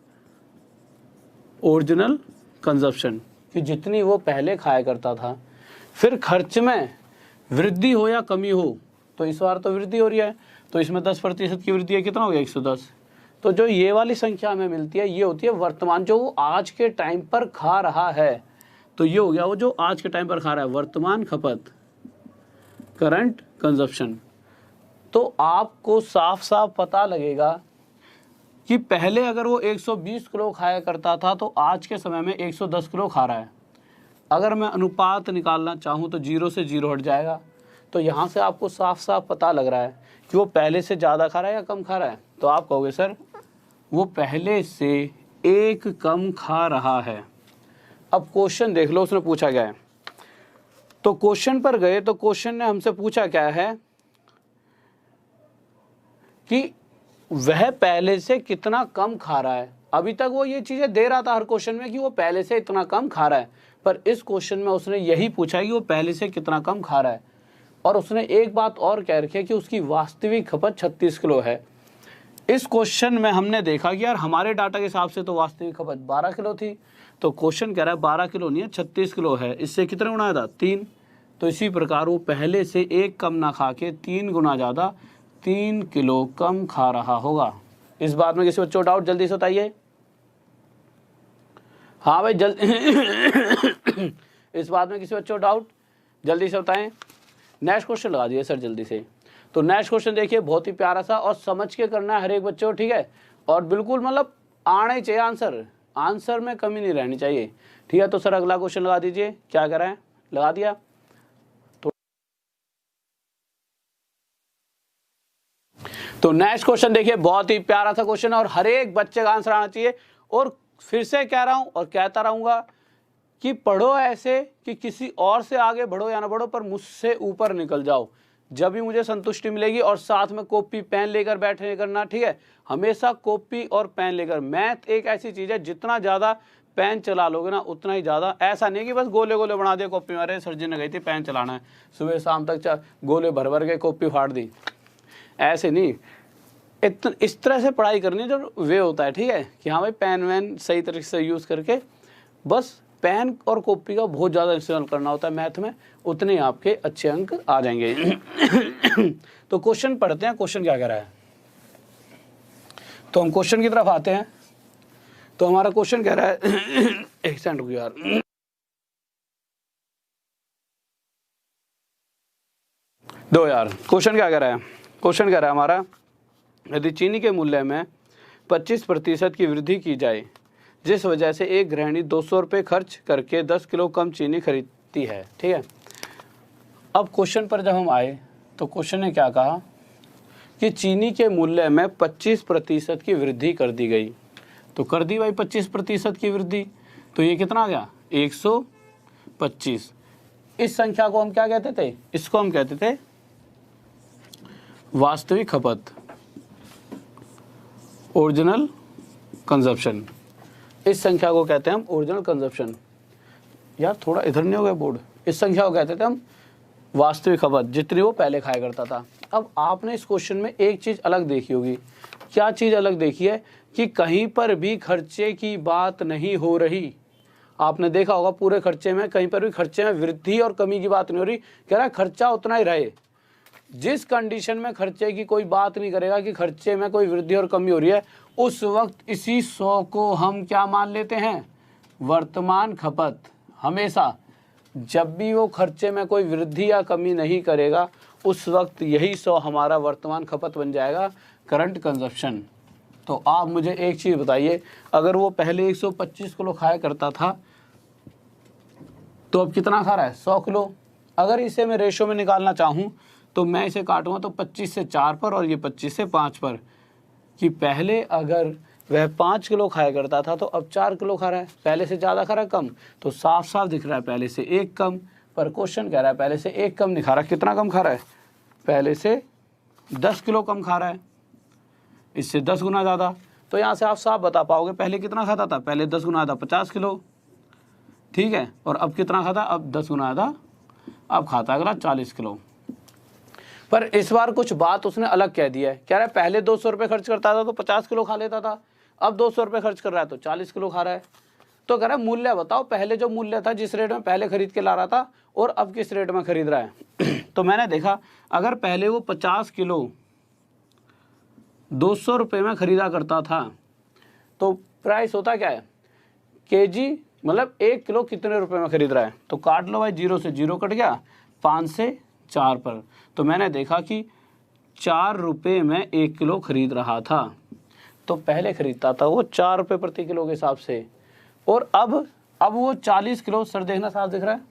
ओरिजिनल कंजप्शन, कि जितनी वो पहले खाया करता था। फिर खर्च में वृद्धि हो या कमी हो, तो इस बार तो वृद्धि हो रही है, तो इसमें 10% की वृद्धि है, कितना हो गया 110। तो जो ये वाली संख्या हमें मिलती है ये होती है वर्तमान, जो वो आज के टाइम पर खा रहा है। तो ये हो गया वो जो आज के टाइम पर खा रहा है, वर्तमान खपत, करंट कंजप्शन। तो आपको साफ साफ पता लगेगा कि पहले अगर वो 120 किलो खाया करता था तो आज के समय में 110 किलो खा रहा है। अगर मैं अनुपात निकालना चाहूँ तो 0 से 0 हट जाएगा। तो यहाँ से आपको साफ साफ पता लग रहा है कि वो पहले से ज़्यादा खा रहा है या कम खा रहा है। तो आप कहोगे सर वो पहले से 1 कम खा रहा है। अब क्वेश्चन देख लो उसने पूछा क्या है। तो क्वेश्चन पर गए तो क्वेश्चन ने हमसे पूछा क्या है कि वह पहले से कितना कम खा रहा है। अभी तक वो ये चीज़ें दे रहा था हर क्वेश्चन में कि वो पहले से इतना कम खा रहा है, पर इस क्वेश्चन में उसने यही पूछा है कि वो पहले से कितना कम खा रहा है। और उसने एक बात और कह रखी है कि उसकी वास्तविक खपत 36 किलो है। इस क्वेश्चन में हमने देखा कि यार हमारे डाटा के हिसाब से तो वास्तविक खपत 12 किलो थी, तो क्वेश्चन कह रहा है 12 किलो नहीं है 36 किलो है। इससे कितने गुना था 3। तो इसी प्रकार वो पहले से 1 कम ना खा के 3 गुना ज़्यादा 3 किलो कम खा रहा होगा। इस बात में किसी बच्चों को डाउट, जल्दी से बताइए। हाँ भाई इस बात में किसी बच्चों को डाउट, जल्दी से बताएं। नेक्स्ट क्वेश्चन लगा दिए सर जल्दी से। तो नेक्स्ट क्वेश्चन देखिए, बहुत ही प्यारा सा और समझ के करना है हर एक बच्चे को, ठीक है। और बिल्कुल मतलब आना ही चाहिए आंसर, आंसर में कमी नहीं रहनी चाहिए, ठीक है। तो सर अगला क्वेश्चन लगा दीजिए, क्या कर रहे हैं, लगा दिया। तो नेक्स्ट क्वेश्चन देखिए, बहुत ही प्यारा सा क्वेश्चन और हर एक बच्चे का आंसर आना चाहिए। और फिर से कह रहा हूं और कहता रहूंगा कि पढ़ो ऐसे कि किसी और से आगे बढ़ो या ना बढ़ो पर मुझसे ऊपर निकल जाओ, जब भी मुझे संतुष्टि मिलेगी। और साथ में कॉपी पेन लेकर बैठे करना, ठीक है। हमेशा कॉपी और पेन लेकर। मैथ एक ऐसी चीज़ है जितना ज़्यादा पेन चला लोगे ना उतना ही ज़्यादा, ऐसा नहीं कि बस गोले गोले बना दिया कॉपी में, अरे सर जी ने गई थी पेन चलाना है सुबह शाम तक गोले भर भर के कॉपी फाड़ दी, ऐसे नहीं। इस तरह से पढ़ाई करनी जो वे होता है, ठीक है, कि हाँ भाई पेन वैन सही तरीके से यूज़ करके बस पेन और कॉपी का बहुत ज़्यादा इस्तेमाल करना होता है मैथ में, उतने आपके अच्छे अंक आ जाएंगे। तो क्वेश्चन पढ़ते हैं, क्वेश्चन क्या कह रहा है। तो हम क्वेश्चन की तरफ आते हैं। तो हमारा क्वेश्चन कह रहा है एक सेकंड रुको यार, दो यार। क्वेश्चन क्या कह रहा है, क्वेश्चन कह रहा है हमारा, यदि चीनी के मूल्य में 25% की वृद्धि की जाए, जिस वजह से एक गृहिणी 200 रुपये खर्च करके 10 किलो कम चीनी खरीदती है, ठीक है। अब क्वेश्चन पर जब हम आए तो क्वेश्चन ने क्या कहा कि चीनी के मूल्य में 25% की वृद्धि कर दी गई। तो कर दी भाई 25% की वृद्धि, तो ये कितना आ गया 125। इस संख्या को हम क्या कहते थे, इसको हम कहते थे वास्तविक खपत, ओरिजिनल कंजप्शन। इस संख्या को कहते हैं हम ओरिजिनल कंजप्शन। यार थोड़ा इधर नहीं हो गया बोर्ड। इस संख्या को कहते थे हम वास्तविक खपत, जितनी वो पहले खाया करता था। अब आपने इस क्वेश्चन में एक चीज़ अलग देखी होगी। क्या चीज़ अलग देखी है कि कहीं पर भी खर्चे की बात नहीं हो रही। आपने देखा होगा पूरे खर्चे में कहीं पर भी खर्चे में वृद्धि और कमी की बात नहीं हो रही, कह रहा है खर्चा उतना ही रहे। जिस कंडीशन में खर्चे की कोई बात नहीं करेगा कि खर्चे में कोई वृद्धि और कमी हो रही है, उस वक्त इसी 100 को हम क्या मान लेते हैं, वर्तमान खपत। हमेशा जब भी वो खर्चे में कोई वृद्धि या कमी नहीं करेगा, उस वक्त यही 100 हमारा वर्तमान खपत बन जाएगा, करंट कंजप्शन। तो आप मुझे एक चीज़ बताइए, अगर वो पहले 125 किलो खाया करता था तो अब कितना खा रहा है, 100 किलो। अगर इसे मैं रेशो में निकालना चाहूँ तो मैं इसे काटूंगा तो 25 से 4 पर और ये 25 से 5 पर, कि पहले अगर वह 5 किलो खाया करता था तो अब 4 किलो खा रहा है। पहले से ज़्यादा खा रहा है, कम, तो साफ साफ दिख रहा है पहले से 1 कम। पर क्वेश्चन कह रहा है पहले से 1 कम नहीं खा रहा, कितना कम खा रहा है, पहले से 10 किलो कम खा रहा है, इससे 10 गुना ज़्यादा। तो यहाँ से आप साफ बता पाओगे पहले कितना खाता था, पहले 10 गुना था 50 किलो, ठीक है, और अब कितना खाता, अब 10 गुना था, अब खाता अगला 40 किलो। पर इस बार कुछ बात उसने अलग कह दी है। कह रहा है पहले 200 रुपये खर्च करता था तो 50 किलो खा लेता था, अब 200 रुपये खर्च कर रहा है तो 40 किलो खा रहा है। तो कह रहा है मूल्य बताओ, पहले जो मूल्य था जिस रेट में पहले खरीद के ला रहा था और अब किस रेट में खरीद रहा है। तो मैंने देखा अगर पहले वो 50 किलो 200 रुपये में खरीदा करता था तो प्राइस होता क्या है, केजी, मतलब 1 किलो कितने रुपए में खरीद रहा है। तो काट लो भाई, 0 से 0 कट गया, 5 से 4 पर। तो मैंने देखा कि 4 रुपये में 1 किलो खरीद रहा था। तो पहले खरीदता था वो 4 रुपये प्रति किलो के हिसाब से, और अब वो 40 किलो, सर देखना साफ दिख रहा है,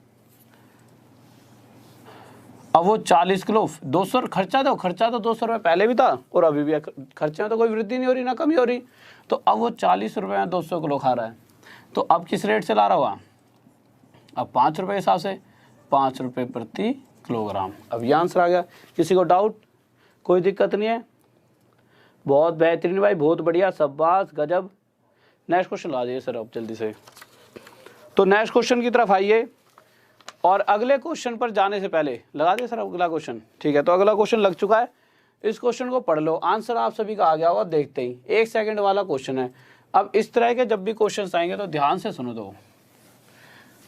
अब वो 40 किलो 200 खर्चा तो 200 रुपये पहले भी था और अभी भी खर्चे में तो कोई वृद्धि नहीं हो रही ना कमी हो रही। तो अब वो 40 रुपये में 200 किलो खा रहा है। तो अब किस रेट से ला रहा हुआ, अब 5 रुपये के हिसाब से, 5 रुपये प्रति किलोग्राम। अब ये आंसर आ गया। किसी को डाउट, कोई दिक्कत नहीं है, बहुत बेहतरीन भाई, बहुत बढ़िया, शाबाश, गजब। नेक्स्ट क्वेश्चन ला जाइए सर अब जल्दी से। तो नेक्स्ट क्वेश्चन की तरफ आइए, और अगले क्वेश्चन पर जाने से पहले लगा दिए सर अगला क्वेश्चन, ठीक है। तो अगला क्वेश्चन लग चुका है, इस क्वेश्चन को पढ़ लो, आंसर आप सभी का आ गया होगा देखते ही। 1 सेकंड वाला क्वेश्चन है। अब इस तरह के जब भी क्वेश्चन आएंगे तो ध्यान से सुनो दो।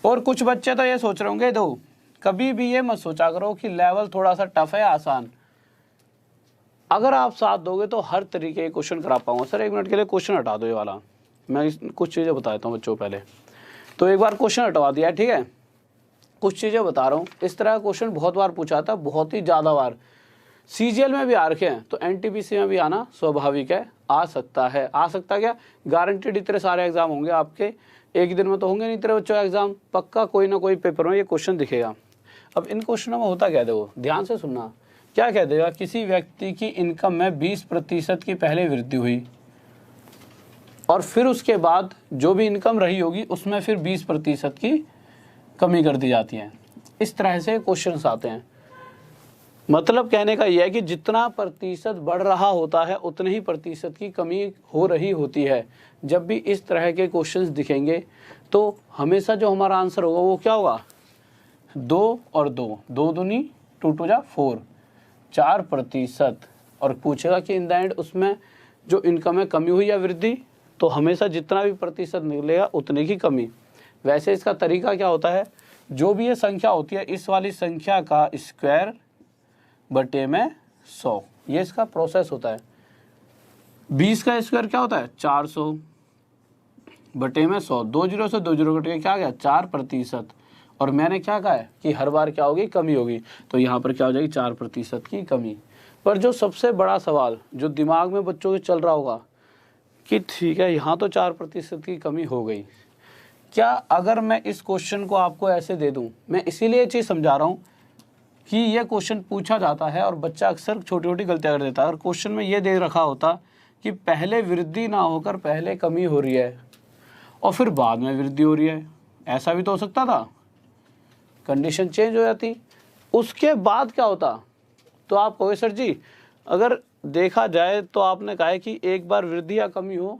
और कुछ बच्चे तो ये सोच रहे होंगे, दो कभी भी ये मत सोचा करो कि लेवल थोड़ा सा टफ है आसान। अगर आप साथ दोगे तो हर तरीके के क्वेश्चन करा पाऊंगा। सर 1 मिनट के लिए क्वेश्चन हटा दो ये वाला, मैं कुछ चीज़ें बताता हूँ बच्चों पहले। तो एक बार क्वेश्चन हटवा दिया, ठीक है, कुछ चीज़ें बता रहा हूँ। इस तरह का क्वेश्चन बहुत बार पूछा था, बहुत ही ज़्यादा बार। सीजीएल में भी आ रखे हैं तो एनटीपीसी में भी आना स्वाभाविक है, आ सकता है। आ सकता क्या, गारंटेड इतने सारे एग्जाम होंगे आपके, एक दिन में तो होंगे नहीं तेरे बच्चों एग्जाम, पक्का कोई ना कोई पेपर में ये क्वेश्चन दिखेगा। अब इन क्वेश्चनों में होता क्या, देखो ध्यान से सुनना, क्या कह देगा, किसी व्यक्ति की इनकम में 20% की पहले वृद्धि हुई और फिर उसके बाद जो भी इनकम रही होगी उसमें फिर 20% की कमी कर दी जाती है। इस तरह से क्वेश्चंस आते हैं। मतलब कहने का यह है कि जितना प्रतिशत बढ़ रहा होता है उतने ही प्रतिशत की कमी हो रही होती है। जब भी इस तरह के क्वेश्चंस दिखेंगे तो हमेशा जो हमारा आंसर होगा वो क्या होगा, 2 और 2, 2 दूनी 2 2 जा 4, 4%। और पूछेगा कि इन द एंड उसमें जो इनकम है कमी हुई या वृद्धि, तो हमेशा जितना भी प्रतिशत निकलेगा उतने की कमी। वैसे इसका तरीका क्या होता है, जो भी ये संख्या होती है इस वाली संख्या का स्क्वायर बटे में 100, ये इसका प्रोसेस होता है। 20 का स्क्वायर क्या होता है 400 बटे में 100, 2 जीरो से 2 जीरो कट के क्या आ गया 4%। और मैंने क्या कहा है कि हर बार क्या होगी, कमी होगी, तो यहाँ पर क्या हो जाएगी 4% की कमी। पर जो सबसे बड़ा सवाल जो दिमाग में बच्चों के चल रहा होगा कि ठीक है यहाँ तो 4% की कमी हो गई, क्या अगर मैं इस क्वेश्चन को आपको ऐसे दे दूं, मैं इसीलिए ये चीज़ समझा रहा हूँ कि ये क्वेश्चन पूछा जाता है और बच्चा अक्सर छोटी छोटी गलतियाँ कर देता है। अगर क्वेश्चन में ये दे रखा होता कि पहले वृद्धि ना होकर पहले कमी हो रही है और फिर बाद में वृद्धि हो रही है, ऐसा भी तो हो सकता था, कंडीशन चेंज हो जाती, उसके बाद क्या होता, तो आप कहोगे सर जी अगर देखा जाए तो आपने कहा है कि एक बार वृद्धि या कमी हो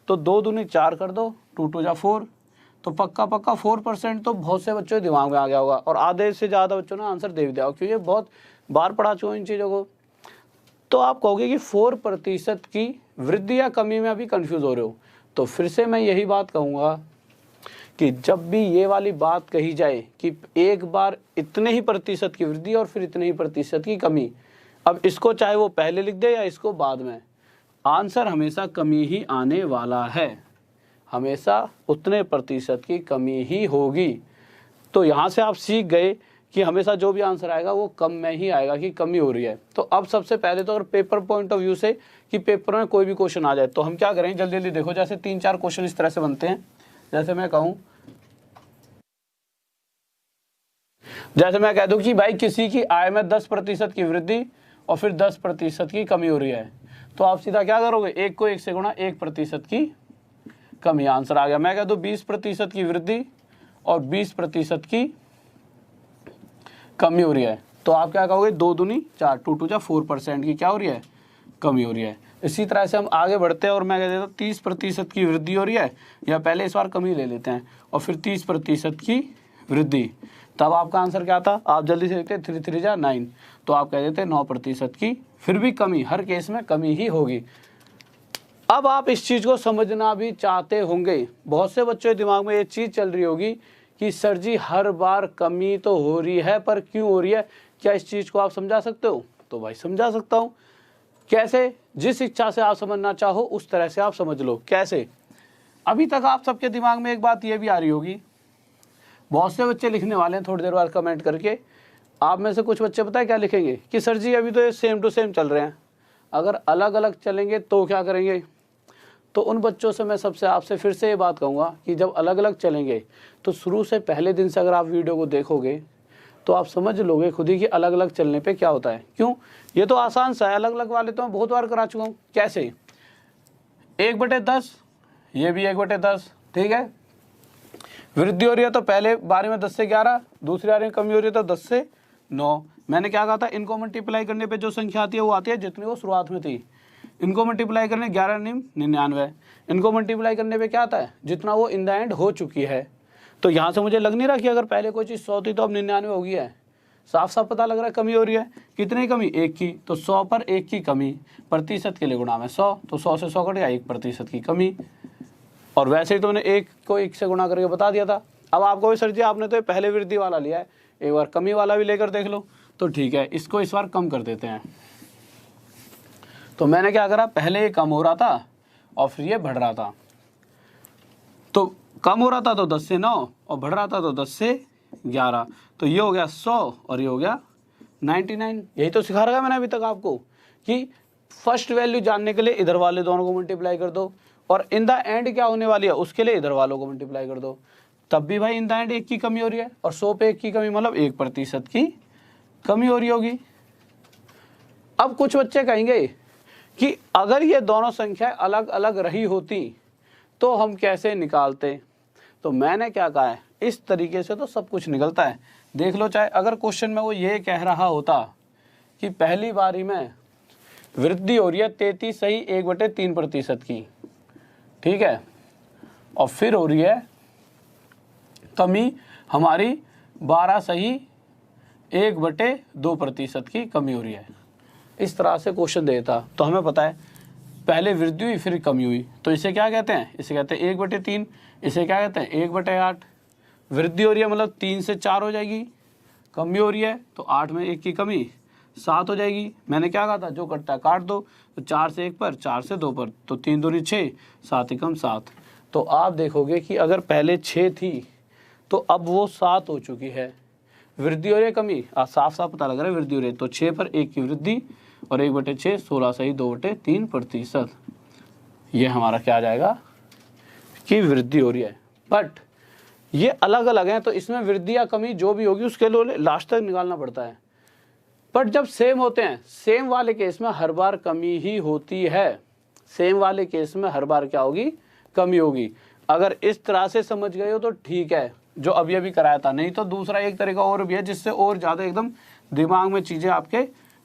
तो 2 दूनी 4 कर दो, 2 2 जा 4, तो पक्का 4% तो बहुत से बच्चों के दिमाग में आ गया होगा और आधे से ज़्यादा बच्चों ने आंसर दे भी दिया, क्योंकि बहुत बार पढ़ा चुका इन चीज़ों को। तो आप कहोगे कि 4% की वृद्धि या कमी में अभी कंफ्यूज हो रहे हो, तो फिर से मैं यही बात कहूँगा कि जब भी ये वाली बात कही जाए कि एक बार इतने ही प्रतिशत की वृद्धि और फिर इतने ही प्रतिशत की कमी, अब इसको चाहे वो पहले लिख दे या इसको बाद में, आंसर हमेशा कमी ही आने वाला है, हमेशा उतने प्रतिशत की कमी ही होगी। तो यहाँ से आप सीख गए कि हमेशा जो भी आंसर आएगा वो कम में ही आएगा कि कमी हो रही है। तो अब सबसे पहले तो अगर पेपर पॉइंट ऑफ व्यू से कि पेपर में कोई भी क्वेश्चन आ जाए तो हम क्या करें, जल्दी जल्दी देखो, जैसे 3-4 क्वेश्चन इस तरह से बनते हैं। जैसे मैं कहूँ, जैसे मैं कह दूं कि भाई किसी की आय में 10% की वृद्धि और फिर 10% की कमी हो रही है, तो आप सीधा क्या करोगे, एक को 1 से गुणा 1% की कमी, आंसर आ गया। मैं कह दूं 20% की वृद्धि और 20% की कमी हो रही है, तो आप क्या कहोगे 2 दूनी 4, 2 2 जा 4% की क्या हो रही है, कमी हो रही है। इसी तरह से हम आगे बढ़ते हैं और मैं कह देता हूँ 30% की वृद्धि हो रही है, या पहले इस बार कमी ले लेते हैं और फिर 30% की वृद्धि, तब आपका आंसर क्या था, आप जल्दी से देखते 3 3 जा 9, तो आप कह देते 9% की फिर भी कमी, हर केस में कमी ही होगी। अब आप इस चीज़ को समझना भी चाहते होंगे, बहुत से बच्चों के दिमाग में ये चीज़ चल रही होगी कि सर जी हर बार कमी तो हो रही है पर क्यों हो रही है, क्या इस चीज़ को आप समझा सकते हो? तो भाई समझा सकता हूँ। कैसे? जिस इच्छा से आप समझना चाहो उस तरह से आप समझ लो। कैसे? अभी तक आप सबके दिमाग में एक बात ये भी आ रही होगी, बहुत से बच्चे लिखने वाले हैं थोड़ी देर बाद कमेंट करके, आप में से कुछ बच्चे पता है क्या लिखेंगे कि सर जी अभी तो ये सेम टू सेम चल रहे हैं, अगर अलग अलग चलेंगे तो क्या करेंगे? तो उन बच्चों से मैं सबसे आपसे फिर से ये बात कहूँगा कि जब अलग अलग चलेंगे तो शुरू से पहले दिन से अगर आप वीडियो को देखोगे तो आप समझ लोगे खुद ही कि अलग अलग चलने पे क्या होता है। क्यों? ये तो आसान सा है, अलग अलग वाले तो मैं बहुत बार करा चुका हूँ। कैसे? 1/10, ये भी 1/10, ठीक है। वृद्धि हो रही है तो पहले बारी में 10 से 11, दूसरी बारी में कमी हो रही है तो 10 से 9। मैंने क्या कहा था, इनको मल्टीप्लाई करने पे जो संख्या आती है वो आती है जितनी वो शुरुआत में थी। इनको मल्टीप्लाई करने 11 9 99, इनको मल्टीप्लाई करने पे क्या आता है, जितना वो इन द एंड हो चुकी है। तो यहाँ से मुझे लग नहीं रहा कि अगर पहले कोई चीज़ 100 थी तो अब 99 हो गई है, साफ साफ पता लग रहा है कमी हो रही है। कितनी कमी? 1 की, तो 100 पर 1 की कमी, प्रतिशत के लिए गुणा में 100, तो 100 से 100 कट गया, 1% की कमी। और वैसे ही तो मैंने 1 को 1 से गुणा करके बता दिया था। अब आपको भी सर जी आपने तो पहले वृद्धि वाला लिया है, एक बार कमी वाला भी लेकर देख लो। तो ठीक है, इसको इस बार कम कर देते हैं। तो मैंने क्या करा, पहले ये कम हो रहा था और फिर ये बढ़ रहा था। तो कम हो रहा था तो 10 से 9 और बढ़ रहा था तो 10 से 11, तो ये हो गया 100 और ये हो गया 99। यही तो सिखा रखा मैंने अभी तक आपको कि फर्स्ट वैल्यू जानने के लिए इधर वाले दोनों को मल्टीप्लाई कर दो और इन द एंड क्या होने वाली है उसके लिए इधर वालों को मल्टीप्लाई कर दो, तब भी भाई इन द एंड 1 की कमी हो रही है और 100 पे 1 की कमी मतलब 1% की कमी हो रही होगी। अब कुछ बच्चे कहेंगे कि अगर ये दोनों संख्या अलग अलग रही होती तो हम कैसे निकालते? तो मैंने क्या कहा है, इस तरीके से तो सब कुछ निकलता है। देख लो, चाहे अगर क्वेश्चन में वो ये कह रहा होता कि पहली बारी में वृद्धि हो रही है 33 सही 1/3% की, ठीक है, और फिर हो रही है कमी हमारी 12 सही 1/2% की कमी हो रही है। इस तरह से क्वेश्चन देता तो हमें पता है पहले वृद्धि हुई फिर कमी हुई, तो इसे क्या कहते हैं? इसे कहते हैं 1/3। इसे क्या कहते हैं? 1/8। वृद्धि हो रही है मतलब 3 से 4 हो जाएगी, कमी हो रही है तो 8 में 1 की कमी 7 हो जाएगी। मैंने क्या कहा था, जो कट्टा काट दो, तो 4 से 1 पर, 4 से 2 पर, तो 3 दूनी 6, 7 एकम 7। तो आप देखोगे कि अगर पहले 6 थी तो अब वो 7 हो चुकी है। वृद्धि हो रही है कमी, साफ साफ पता लग रहा है वृद्धि हो रही है। तो 6 पर 1 की वृद्धि और 1/6 16 सही 2/3%। ये हमारा क्या आ जाएगा कि वृद्धि हो रही है। बट ये अलग अलग हैं तो इसमें वृद्धि या कमी जो भी होगी उसके लिए लास्ट तक निकालना पड़ता है। बट जब सेम होते हैं, सेम वाले केस में हर बार कमी ही होती है। सेम वाले केस में हर बार क्या होगी, कमी होगी। अगर इस तरह से समझ गए हो तो ठीक है, जो अभी अभी कराया था। नहीं तो दूसरा एक तरीका और भी है जिससे और ज़्यादा एकदम दिमाग में चीज़ें आपके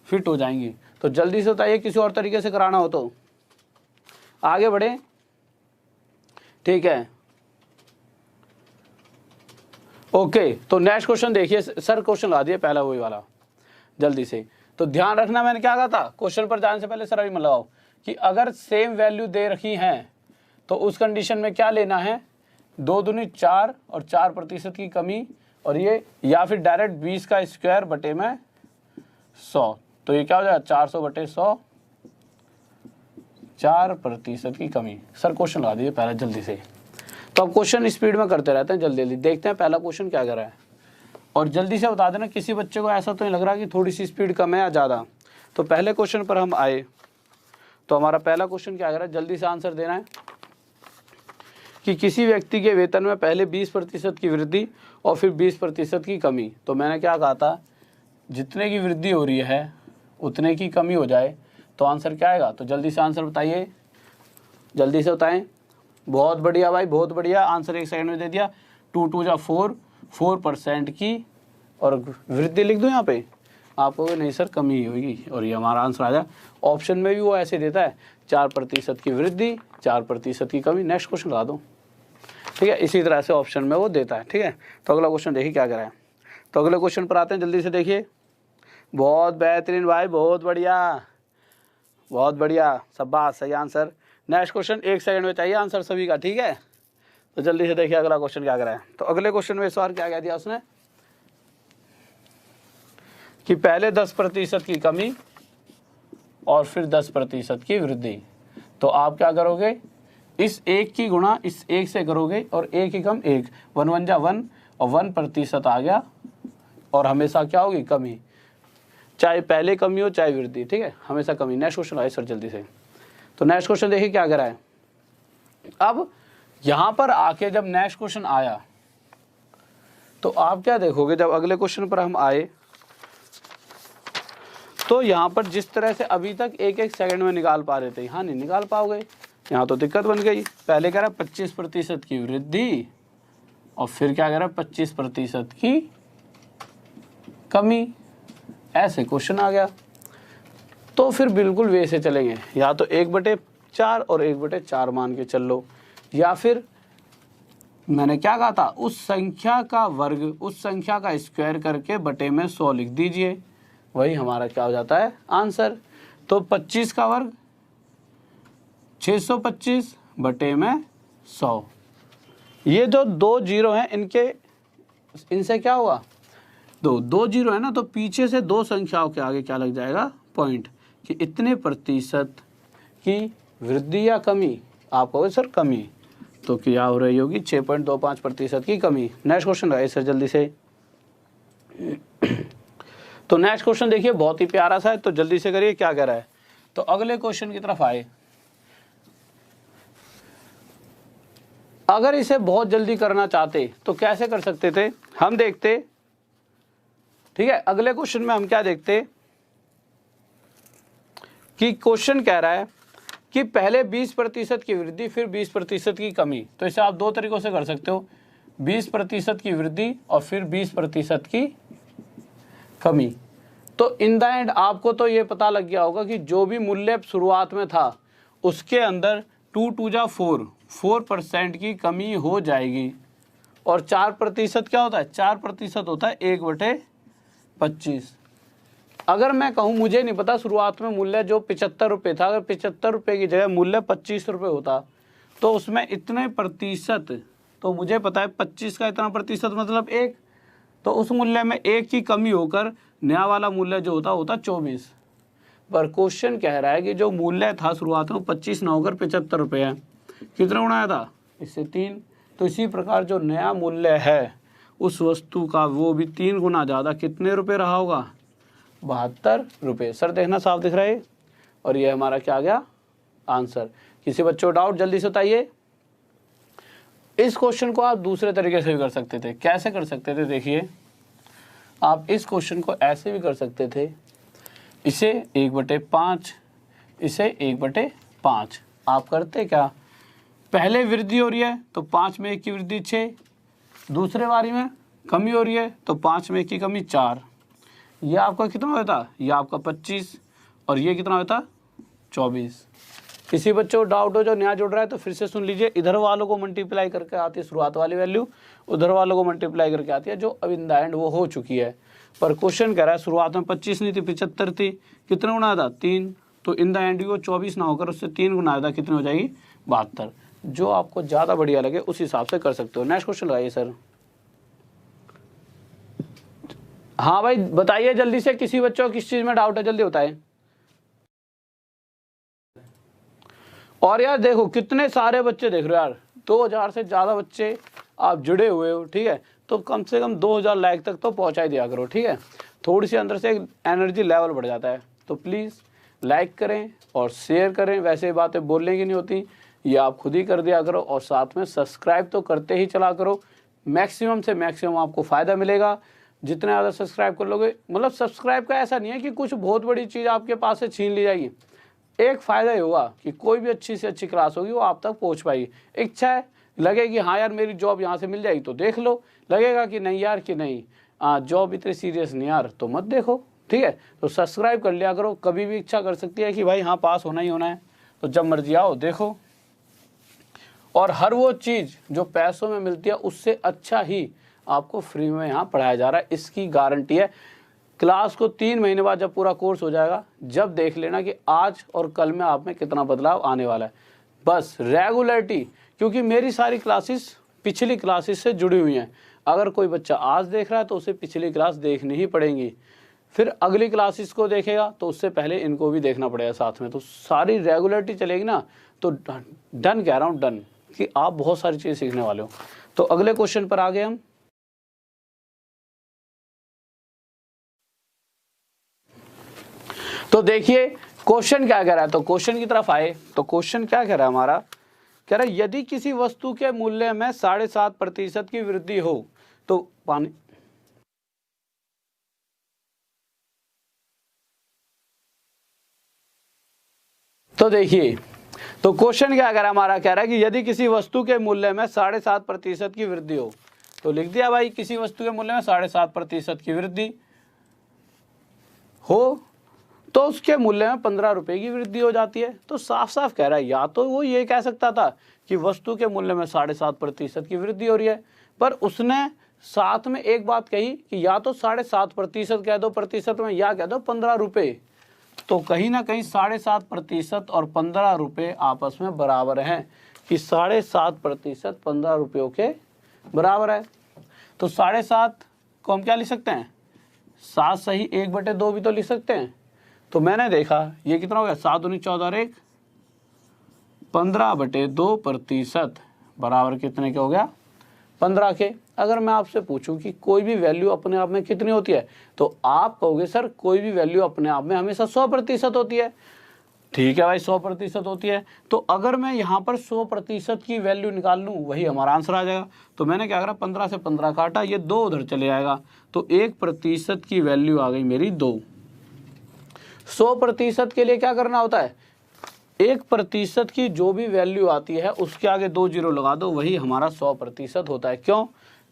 फिट हो जाएंगी। तो जल्दी से बताइए किसी और तरीके से कराना हो तो आगे बढ़े। ठीक है, ओके। तो नेक्स्ट क्वेश्चन देखिए, सर क्वेश्चन ला दिए पहला वही वाला जल्दी से। तो ध्यान रखना, मैंने क्या कहा था, क्वेश्चन पर जाने से पहले सर अभी मत लगाओ कि अगर सेम वैल्यू दे रखी हैं तो उस कंडीशन में क्या लेना है, 2 दूनी 4 और 4% की कमी, और ये या फिर डायरेक्ट 20 का स्क्वायर बटे में 100। तो ये क्या हो जाएगा 400/100, 4% की कमी। सर क्वेश्चन लगा दीजिए पहले जल्दी से। तो अब क्वेश्चन स्पीड में करते रहते हैं, जल्दी जल्दी देखते हैं पहला क्वेश्चन क्या कर रहा है। और जल्दी से बता देना किसी बच्चे को ऐसा तो नहीं लग रहा कि थोड़ी सी स्पीड कम है या ज़्यादा। तो पहले क्वेश्चन पर हम आए तो हमारा पहला क्वेश्चन क्या कर रहा है, जल्दी से आंसर देना है कि किसी व्यक्ति के वेतन में पहले 20% की वृद्धि और फिर 20% की कमी। तो मैंने क्या कहा था, जितने की वृद्धि हो रही है उतने की कमी हो जाए तो आंसर क्या आएगा। तो जल्दी से आंसर बताइए, जल्दी से बताएं। बहुत बढ़िया भाई, बहुत बढ़िया, आंसर 1 सेकंड में दे दिया। 2 2 जा 4, 4% की, और वृद्धि लिख दूं यहाँ पे, आप कहोगे नहीं सर कमी होगी, और ये हमारा आंसर आ जाए। ऑप्शन में भी वो ऐसे देता है, 4% की वृद्धि, 4% की कमी। नेक्स्ट क्वेश्चन लगा दो, ठीक है। इसी तरह से ऑप्शन में वो देता है, ठीक है। तो अगला क्वेश्चन देखिए क्या करा है। तो अगले क्वेश्चन पर आते हैं, जल्दी से देखिए। बहुत बेहतरीन भाई, बहुत बढ़िया, बहुत बढ़िया, शाबाश, सही आंसर। नेक्स्ट क्वेश्चन 1 सेकंड में चाहिए आंसर सभी का, ठीक है। तो जल्दी से देखिए अगला क्वेश्चन क्या करा है। तो अगले क्वेश्चन में इस बार क्या कह दिया उसने कि पहले 10% की कमी और फिर 10% की वृद्धि। तो आप क्या करोगे, इस 1 की गुणा इस 1 से करोगे और 1 ही कम 1, 1 1 जा 1 और 1% आ गया, और हमेशा क्या होगी, कमी। चाहे पहले कमी हो चाहे वृद्धि, ठीक है, हमेशा कमी। नेक्स्ट क्वेश्चन आए सर जल्दी से। तो नेक्स्ट क्वेश्चन देखिए क्या करा है। अब यहां पर आके जब नेक्स्ट क्वेश्चन आया तो आप क्या देखोगे, जब अगले क्वेश्चन पर हम आए तो यहां पर जिस तरह से अभी तक 1 सेकंड में निकाल पा रहे थे, यहाँ नहीं निकाल पाओगे, यहाँ तो दिक्कत बन गई। पहले कह रहा है 25% की वृद्धि और फिर क्या कह रहा है 25% की कमी, ऐसे क्वेश्चन आ गया। तो फिर बिल्कुल वे से चलेंगे, या तो 1/4 और 1/4 मान के चल लो, या फिर मैंने क्या कहा था, उस संख्या का वर्ग, उस संख्या का स्क्वायर करके बटे में 100 लिख दीजिए, वही हमारा क्या हो जाता है आंसर। तो 25 का वर्ग 625 बटे में 100। ये जो 2 जीरो हैं इनसे क्या हुआ, दो जीरो है ना, तो पीछे से 2 संख्याओं के आगे क्या लग जाएगा, पॉइंट, कि इतने प्रतिशत की वृद्धि या कमी। आप कहोगे सर कमी, तो क्या हो रही होगी 6.25% की कमी। नेक्स्ट क्वेश्चन है सर जल्दी से। तो नेक्स्ट क्वेश्चन देखिए बहुत ही प्यारा सा है, तो जल्दी से करिए क्या कह रहा है। तो अगले क्वेश्चन की तरफ आए। अगर इसे बहुत जल्दी करना चाहते तो कैसे कर सकते थे, हम देखते, ठीक है। अगले क्वेश्चन में हम क्या देखते कि क्वेश्चन कह रहा है कि पहले 20% की वृद्धि फिर 20% की कमी। तो इसे आप 2 तरीकों से कर सकते हो, 20% की वृद्धि और फिर 20% की कमी। तो इन द एंड आपको तो ये पता लग गया होगा कि जो भी मूल्य शुरुआत में था उसके अंदर 2 2 जा 4% की कमी हो जाएगी। और 4% क्या होता है, 4% होता है 1/25। अगर मैं कहूँ, मुझे नहीं पता शुरुआत में मूल्य जो 75 रुपये था, अगर 75 रुपये की जगह मूल्य 25 रुपये होता तो उसमें इतने प्रतिशत तो मुझे पता है 25 का इतना प्रतिशत मतलब 1, तो उस मूल्य में 1 की कमी होकर नया वाला मूल्य जो होता 24। पर क्वेश्चन कह रहा है कि जो मूल्य था शुरुआत में 25 ना होकर 75 रुपये है। कितना गुना था इससे 3। तो इसी प्रकार जो नया मूल्य है उस वस्तु का वो भी 3 गुना ज़्यादा कितने रुपए रहा होगा, 72 रुपये। सर देखना साफ दिख रहा है। और ये हमारा क्या आ गया आंसर। किसी बच्चों को डाउट जल्दी से बताइए। इस क्वेश्चन को आप दूसरे तरीके से भी कर सकते थे। कैसे कर सकते थे, देखिए आप इस क्वेश्चन को ऐसे भी कर सकते थे, इसे 1/5, इसे 1/5। आप करते क्या, पहले वृद्धि हो रही है तो 5 में 1 की वृद्धि 6, दूसरे बारी में कमी हो रही है तो 5 में 1 की कमी 4। यह आपका कितना होता, यह आपका 25 और ये कितना होता 24। किसी बच्चों को डाउट हो जो नया जुड़ रहा है तो फिर से सुन लीजिए। इधर वालों को मल्टीप्लाई करके आती है शुरुआत वाली वैल्यू, उधर वालों को मल्टीप्लाई करके आती है जो अब इन द एंड वो हो चुकी है। पर क्वेश्चन कह रहा है शुरुआत में 25 नहीं थी 75 थी, कितना गुना था 3, तो इन द एंड वो 24 ना होकर उससे 3 गुना आधा कितनी हो जाएगी 72। जो आपको ज़्यादा बढ़िया लगे उस हिसाब से कर सकते हो। नेक्स्ट क्वेश्चन लगाइए सर। हाँ भाई बताइए जल्दी से, किसी बच्चों को किस चीज़ में डाउट है जल्दी बताए। और यार देखो कितने सारे बच्चे देख रहे हो यार, 2000 से ज़्यादा बच्चे आप जुड़े हुए हो, ठीक है। तो कम से कम 2000 लाइक तक तो पहुँचा ही दिया करो, ठीक है। थोड़ी सी अंदर से एनर्जी लेवल बढ़ जाता है। तो प्लीज़ लाइक करें और शेयर करें। वैसे बातें बोलने की नहीं होती, ये आप खुद ही कर दिया करो। और साथ में सब्सक्राइब तो करते ही चला करो। मैक्सिमम से मैक्सिमम आपको फ़ायदा मिलेगा जितने ज़्यादा सब्सक्राइब कर लोगे। मतलब सब्सक्राइब का ऐसा नहीं है कि कुछ बहुत बड़ी चीज़ आपके पास से छीन ली जाएगी। एक फ़ायदा ही होगा कि कोई भी अच्छी से अच्छी क्लास होगी वो आप तक पहुंच पाएगी। इच्छा है लगेगी हाँ यार मेरी जॉब यहाँ से मिल जाएगी तो देख लो, लगेगा कि नहीं यार कि नहीं जॉब इतनी सीरियस नहीं यार तो मत देखो, ठीक है। तो सब्सक्राइब कर लिया करो। कभी भी इच्छा कर सकती है कि भाई हाँ पास होना ही होना है, तो जब मर्जी आओ देखो। और हर वो चीज़ जो पैसों में मिलती है उससे अच्छा ही आपको फ्री में यहाँ पढ़ाया जा रहा है, इसकी गारंटी है। क्लास को 3 महीने बाद जब पूरा कोर्स हो जाएगा, जब देख लेना कि आज और कल में आप में कितना बदलाव आने वाला है। बस रेगुलरिटी, क्योंकि मेरी सारी क्लासेस पिछली क्लासेस से जुड़ी हुई हैं। अगर कोई बच्चा आज देख रहा है तो उसे पिछली क्लास देखनी ही पड़ेगी, फिर अगली क्लासेस को देखेगा तो उससे पहले इनको भी देखना पड़ेगा साथ में। तो सारी रेगुलरिटी चलेगी ना, तो डन कह रहा हूँ, डन, कि आप बहुत सारी चीज़ें सीखने वाले हो। तो अगले क्वेश्चन पर आ गए हम। तो देखिए क्वेश्चन क्या कह रहा है, तो क्वेश्चन की तरफ आए तो क्वेश्चन क्या कह रहा है हमारा, कह रहा है यदि किसी वस्तु के मूल्य में 7.5% की वृद्धि हो तो पानी, तो देखिए तो क्वेश्चन क्या कह रहा है हमारा, कह रहा है कि यदि किसी वस्तु के मूल्य में 7.5% की वृद्धि हो, तो लिख दिया भाई किसी वस्तु के मूल्य में 7.5% की वृद्धि हो तो उसके मूल्य में 15 रुपए की वृद्धि हो जाती है। तो साफ साफ कह रहा है, या तो वो ये कह सकता था कि वस्तु के मूल्य में 7.5% की वृद्धि हो रही है, पर उसने साथ में एक बात कही कि या तो 7.5% कह दो प्रतिशत में, या कह दो 15 रुपए। तो कहीं ना कहीं 7.5% और 15 रुपए आपस में बराबर हैं, कि 7.5% 15 रुपयों के बराबर है। तो 7.5 को हम क्या लिख सकते हैं, 7 सही 1/2 भी तो लिख सकते हैं। तो मैंने देखा ये कितना हो गया, 7 दूनी 14 और 1 15/2% बराबर कितने के हो गया, 15 के। अगर मैं आपसे पूछूं कि कोई भी वैल्यू अपने आप में कितनी होती है, तो आप कहोगे सर कोई भी वैल्यू अपने आप में हमेशा 100% होती है। ठीक है भाई 100% होती है। तो अगर मैं यहाँ पर 100% की वैल्यू निकाल लूँ वही हमारा आंसर आ जाएगा। तो मैंने क्या करा, 15 से 15 काटा, ये 2 उधर चले जाएगा, तो 1% की वैल्यू आ गई मेरी 2। 100% के लिए क्या करना होता है, 1% की जो भी वैल्यू आती है उसके आगे 2 जीरो लगा दो, वही हमारा 100% होता है। क्यों,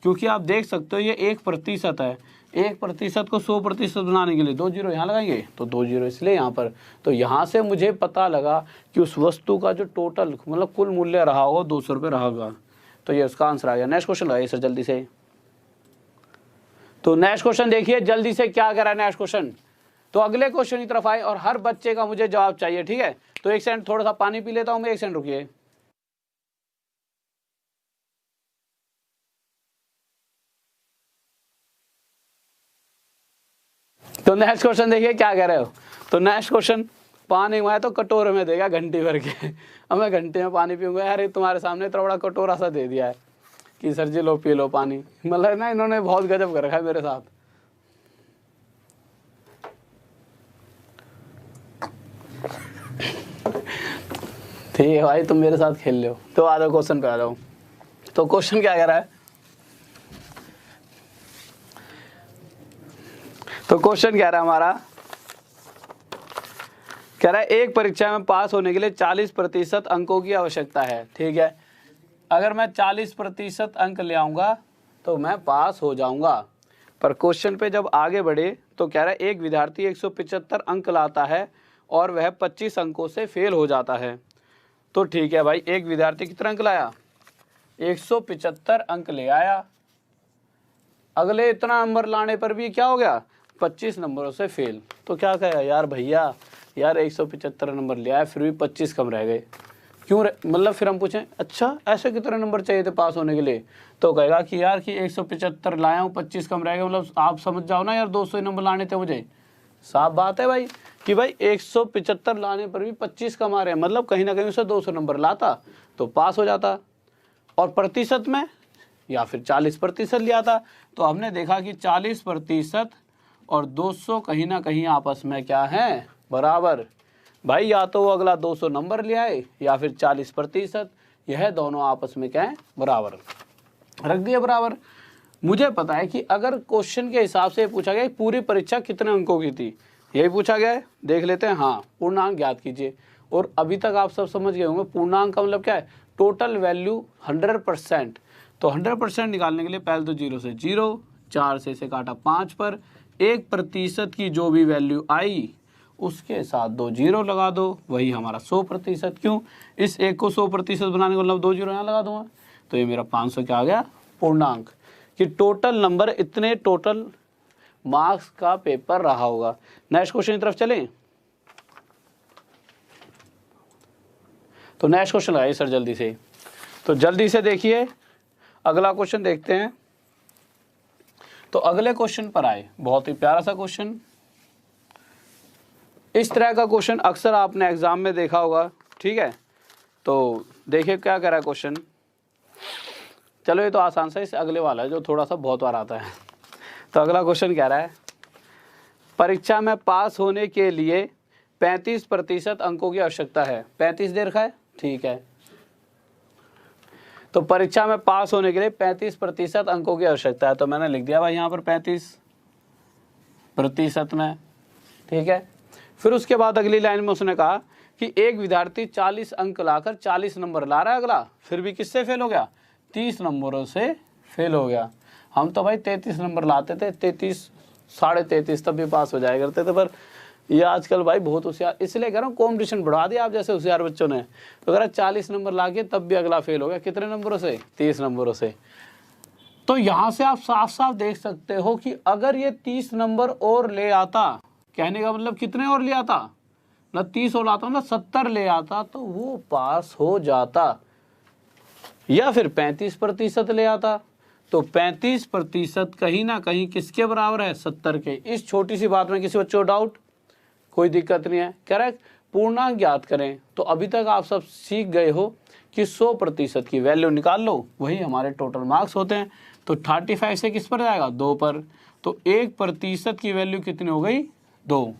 क्योंकि आप देख सकते हो ये 1% है, 1% को 100% बनाने के लिए 2 जीरो यहाँ लगाएंगे, तो 2 जीरो इसलिए यहाँ पर। तो यहाँ से मुझे पता लगा कि उस वस्तु का जो टोटल मतलब कुल मूल्य रहा होगा 200 रुपये रहा होगा। तो ये उसका आंसर आ गया। नेक्स्ट क्वेश्चन लगाइए सर जल्दी से। तो नेक्स्ट क्वेश्चन देखिए जल्दी से क्या कह रहा है नेक्स्ट क्वेश्चन। तो अगले क्वेश्चन की तरफ आए और हर बच्चे का मुझे जवाब चाहिए, ठीक है। तो एक सेकंड थोड़ा सा पानी पी लेता हूँ मैं, एक सेकंड रुकिए। तो नेक्स्ट क्वेश्चन देखिए क्या कह रहे हो। तो नेक्स्ट क्वेश्चन, पानी मंगाया तो कटोरे में देगा घंटी भर के। अब मैं घंटे में पानी पीऊंगा, यार तुम्हारे सामने इतना बड़ा कटोरा सा दे दिया है कि सर जी लो पी लो पानी। मतलब ना इन्होंने बहुत गजब कर रखा है मेरे साथ। ठीक है भाई, तुम मेरे साथ खेल लो। तो आ जाओ क्वेश्चन पे आ जाओ। तो क्वेश्चन क्या कह रहा है, तो क्वेश्चन कह रहा है हमारा, कह रहा है एक परीक्षा में पास होने के लिए 40% अंकों की आवश्यकता है। ठीक है, अगर मैं 40% अंक ले आऊंगा तो मैं पास हो जाऊंगा। पर क्वेश्चन पे जब आगे बढ़े तो कह रहा है एक विद्यार्थी 175 अंक लाता है और वह 25 अंकों से फेल हो जाता है। तो ठीक है भाई, एक विद्यार्थी कितना अंक लाया, 175 अंक ले आया, अगले इतना नंबर लाने पर भी क्या हो गया, 25 नंबरों से फेल। तो क्या कहेगा, यार भैया यार 175 नंबर ले आया फिर भी 25 कम रह गए, क्यों मतलब फिर हम पूछें अच्छा ऐसे कितने नंबर चाहिए थे पास होने के लिए, तो कहेगा कि यार कि 175 लाया हूँ 25 कम रह गए, मतलब आप समझ जाओ ना यार 200 नंबर लाने थे मुझे। साफ बात है भाई कि भाई 175 लाने पर भी 25 कम आ रहे हैं, मतलब कहीं ना कहीं उसे 200 नंबर लाता तो पास हो जाता। और प्रतिशत में या फिर 40% लिया था, तो हमने देखा कि 40% और 200 कहीं ना कहीं आपस में क्या है, बराबर। भाई या तो वो अगला 200 नंबर ले आए या फिर 40%, यह दोनों आपस में क्या है, बराबर, रख दिए बराबर। मुझे पता है कि अगर क्वेश्चन के हिसाब से पूछा गया पूरी परीक्षा कितने अंकों की थी, यही पूछा गया है, देख लेते हैं। हाँ, पूर्णांक ज्ञात कीजिए। और अभी तक आप सब समझ गए होंगे पूर्णांक का मतलब क्या है, टोटल वैल्यू 100%। तो 100% निकालने के लिए पहले तो 0 से 0, 4 से इसे काटा 5 पर, 1% की जो भी वैल्यू आई उसके साथ 2 0 लगा दो, वही हमारा 100%। क्यों, इस एक को 100% बनाने का मतलब 2 0 यहाँ लगा दूंगा, तो ये मेरा 500 क्या आ गया, पूर्णांक। कि टोटल नंबर इतने टोटल मार्क्स का पेपर रहा होगा। नेक्स्ट क्वेश्चन की तरफ चलें। तो नेक्स्ट क्वेश्चन लगाइए सर जल्दी से। तो जल्दी से देखिए अगला क्वेश्चन देखते हैं। तो अगले क्वेश्चन पर आए, बहुत ही प्यारा सा क्वेश्चन। इस तरह का क्वेश्चन अक्सर आपने एग्जाम में देखा होगा। ठीक है, तो देखिए क्या कह रहा है क्वेश्चन। चलो ये तो आसान सा, इससे अगले वाला है जो थोड़ा सा बहुत बार आता है। तो अगला क्वेश्चन कह रहा है परीक्षा में पास होने के लिए 35% अंकों की आवश्यकता है। 35 दे रखा है, ठीक है। तो परीक्षा में पास होने के लिए 35% अंकों की आवश्यकता है, तो मैंने लिख दिया भाई यहाँ पर 35% में। ठीक है, फिर उसके बाद अगली लाइन में उसने कहा कि एक विद्यार्थी 40 अंक लाकर 40 नंबर ला रहा है, अगला फिर भी किससे फेल हो गया, 30 नंबरों से फेल हो गया। हम तो भाई 33 नंबर लाते थे, 33 साढ़े 33 तब भी पास हो जाया करते थे। पर ये आजकल भाई बहुत होशियार, इसलिए कह रहा हूँ कॉम्पिटिशन बढ़ा दिया आप जैसे होशियार बच्चों ने। तो कह रहा 40 नंबर ला के तब भी अगला फेल हो गया, कितने नंबरों से, 30 नंबरों से। तो यहाँ से आप साफ साफ देख सकते हो कि अगर ये 30 नंबर और ले आता, कहने का मतलब कितने और ले आता, मतलब 30 और लाता, मतलब 70 ले आता, तो वो पास हो जाता। या फिर 35% ले आता, तो 35% कहीं ना कहीं किसके बराबर है, 70 के। इस छोटी सी बात में किसी बच्चों को डाउट, कोई दिक्कत नहीं है। करेक्ट, पूर्णांक ज्ञात करें। तो अभी तक आप सब सीख गए हो कि 100% की वैल्यू निकाल लो, वही हमारे टोटल मार्क्स होते हैं। तो 35 से किस पर जाएगा, 2 पर। तो 1% की वैल्यू कितनी हो गई, 2।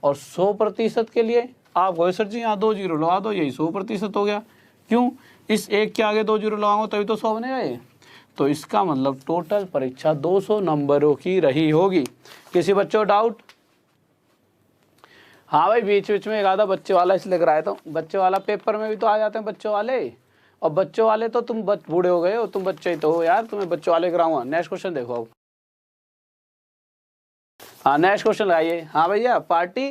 और 100% के लिए आप गए सर जी यहाँ 2 0 लगा दो, यही 100% हो गया। क्यों, इस एक के आगे 2 0 लगाऊंगा तभी तो 100 बनेगा ये। तो इसका मतलब टोटल परीक्षा 200 नंबरों की रही होगी। किसी बच्चों को डाउट? हाँ भाई, बीच बीच में एक आधा बच्चे वाला इसलिए कराया था, बच्चे वाला पेपर में भी तो आ जाते हैं बच्चों वाले। और बच्चों वाले तो तुम बूढ़े हो गए हो, तुम बच्चे ही तो हो यार, तुम्हें बच्चों वाले कराऊंगा। नेक्स्ट क्वेश्चन देखो अब। हाँ नेक्स्ट क्वेश्चन लगाइए। हाँ भैया, पार्टी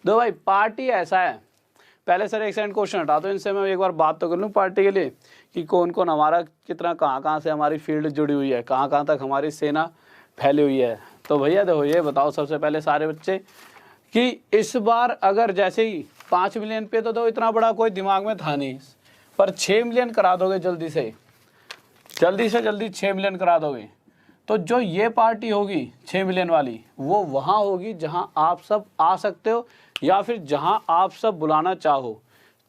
दो भाई। पार्टी ऐसा है, पहले सर एक सेकंड क्वेश्चन हटा दो, इनसे मैं एक बार बात तो कर लूँ पार्टी के लिए कि कौन कौन हमारा कितना कहाँ से हमारी फील्ड जुड़ी हुई है, कहाँ तक हमारी सेना फैली हुई है। तो भैया देखो ये बताओ सबसे पहले सारे बच्चे कि इस बार अगर जैसे ही 5 मिलियन पे तो इतना बड़ा कोई दिमाग में था नहीं, पर 6 मिलियन करा दोगे जल्दी से जल्दी 6 मिलियन करा दोगे तो जो ये पार्टी होगी 6 मिलियन वाली, वो वहाँ होगी जहाँ आप सब आ सकते हो या फिर जहाँ आप सब बुलाना चाहो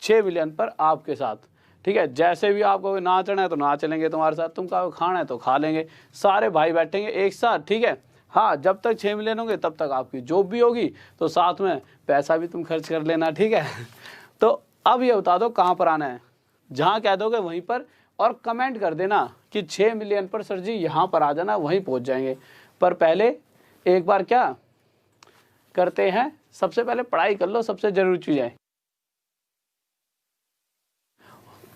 6 मिलियन पर आपके साथ, ठीक है। जैसे भी आपको नाचना है तो नाच लेंगे तुम्हारे साथ, तुम कहो खाना है तो खा लेंगे, सारे भाई बैठेंगे एक साथ, ठीक है। हाँ, जब तक 6 मिलियन होंगे तब तक आपकी जॉब भी होगी, तो साथ में पैसा भी तुम खर्च कर लेना, ठीक है। तो अब ये बता दो कहाँ पर आना है, जहाँ कह दोगे वहीं पर, और कमेंट कर देना कि 6 मिलियन पर सर जी यहाँ पर आ जाना, वहीं पहुँच जाएंगे। पर पहले एक बार क्या करते हैं, सबसे पहले पढ़ाई कर लो, सबसे ज़रूरी चीज़ है।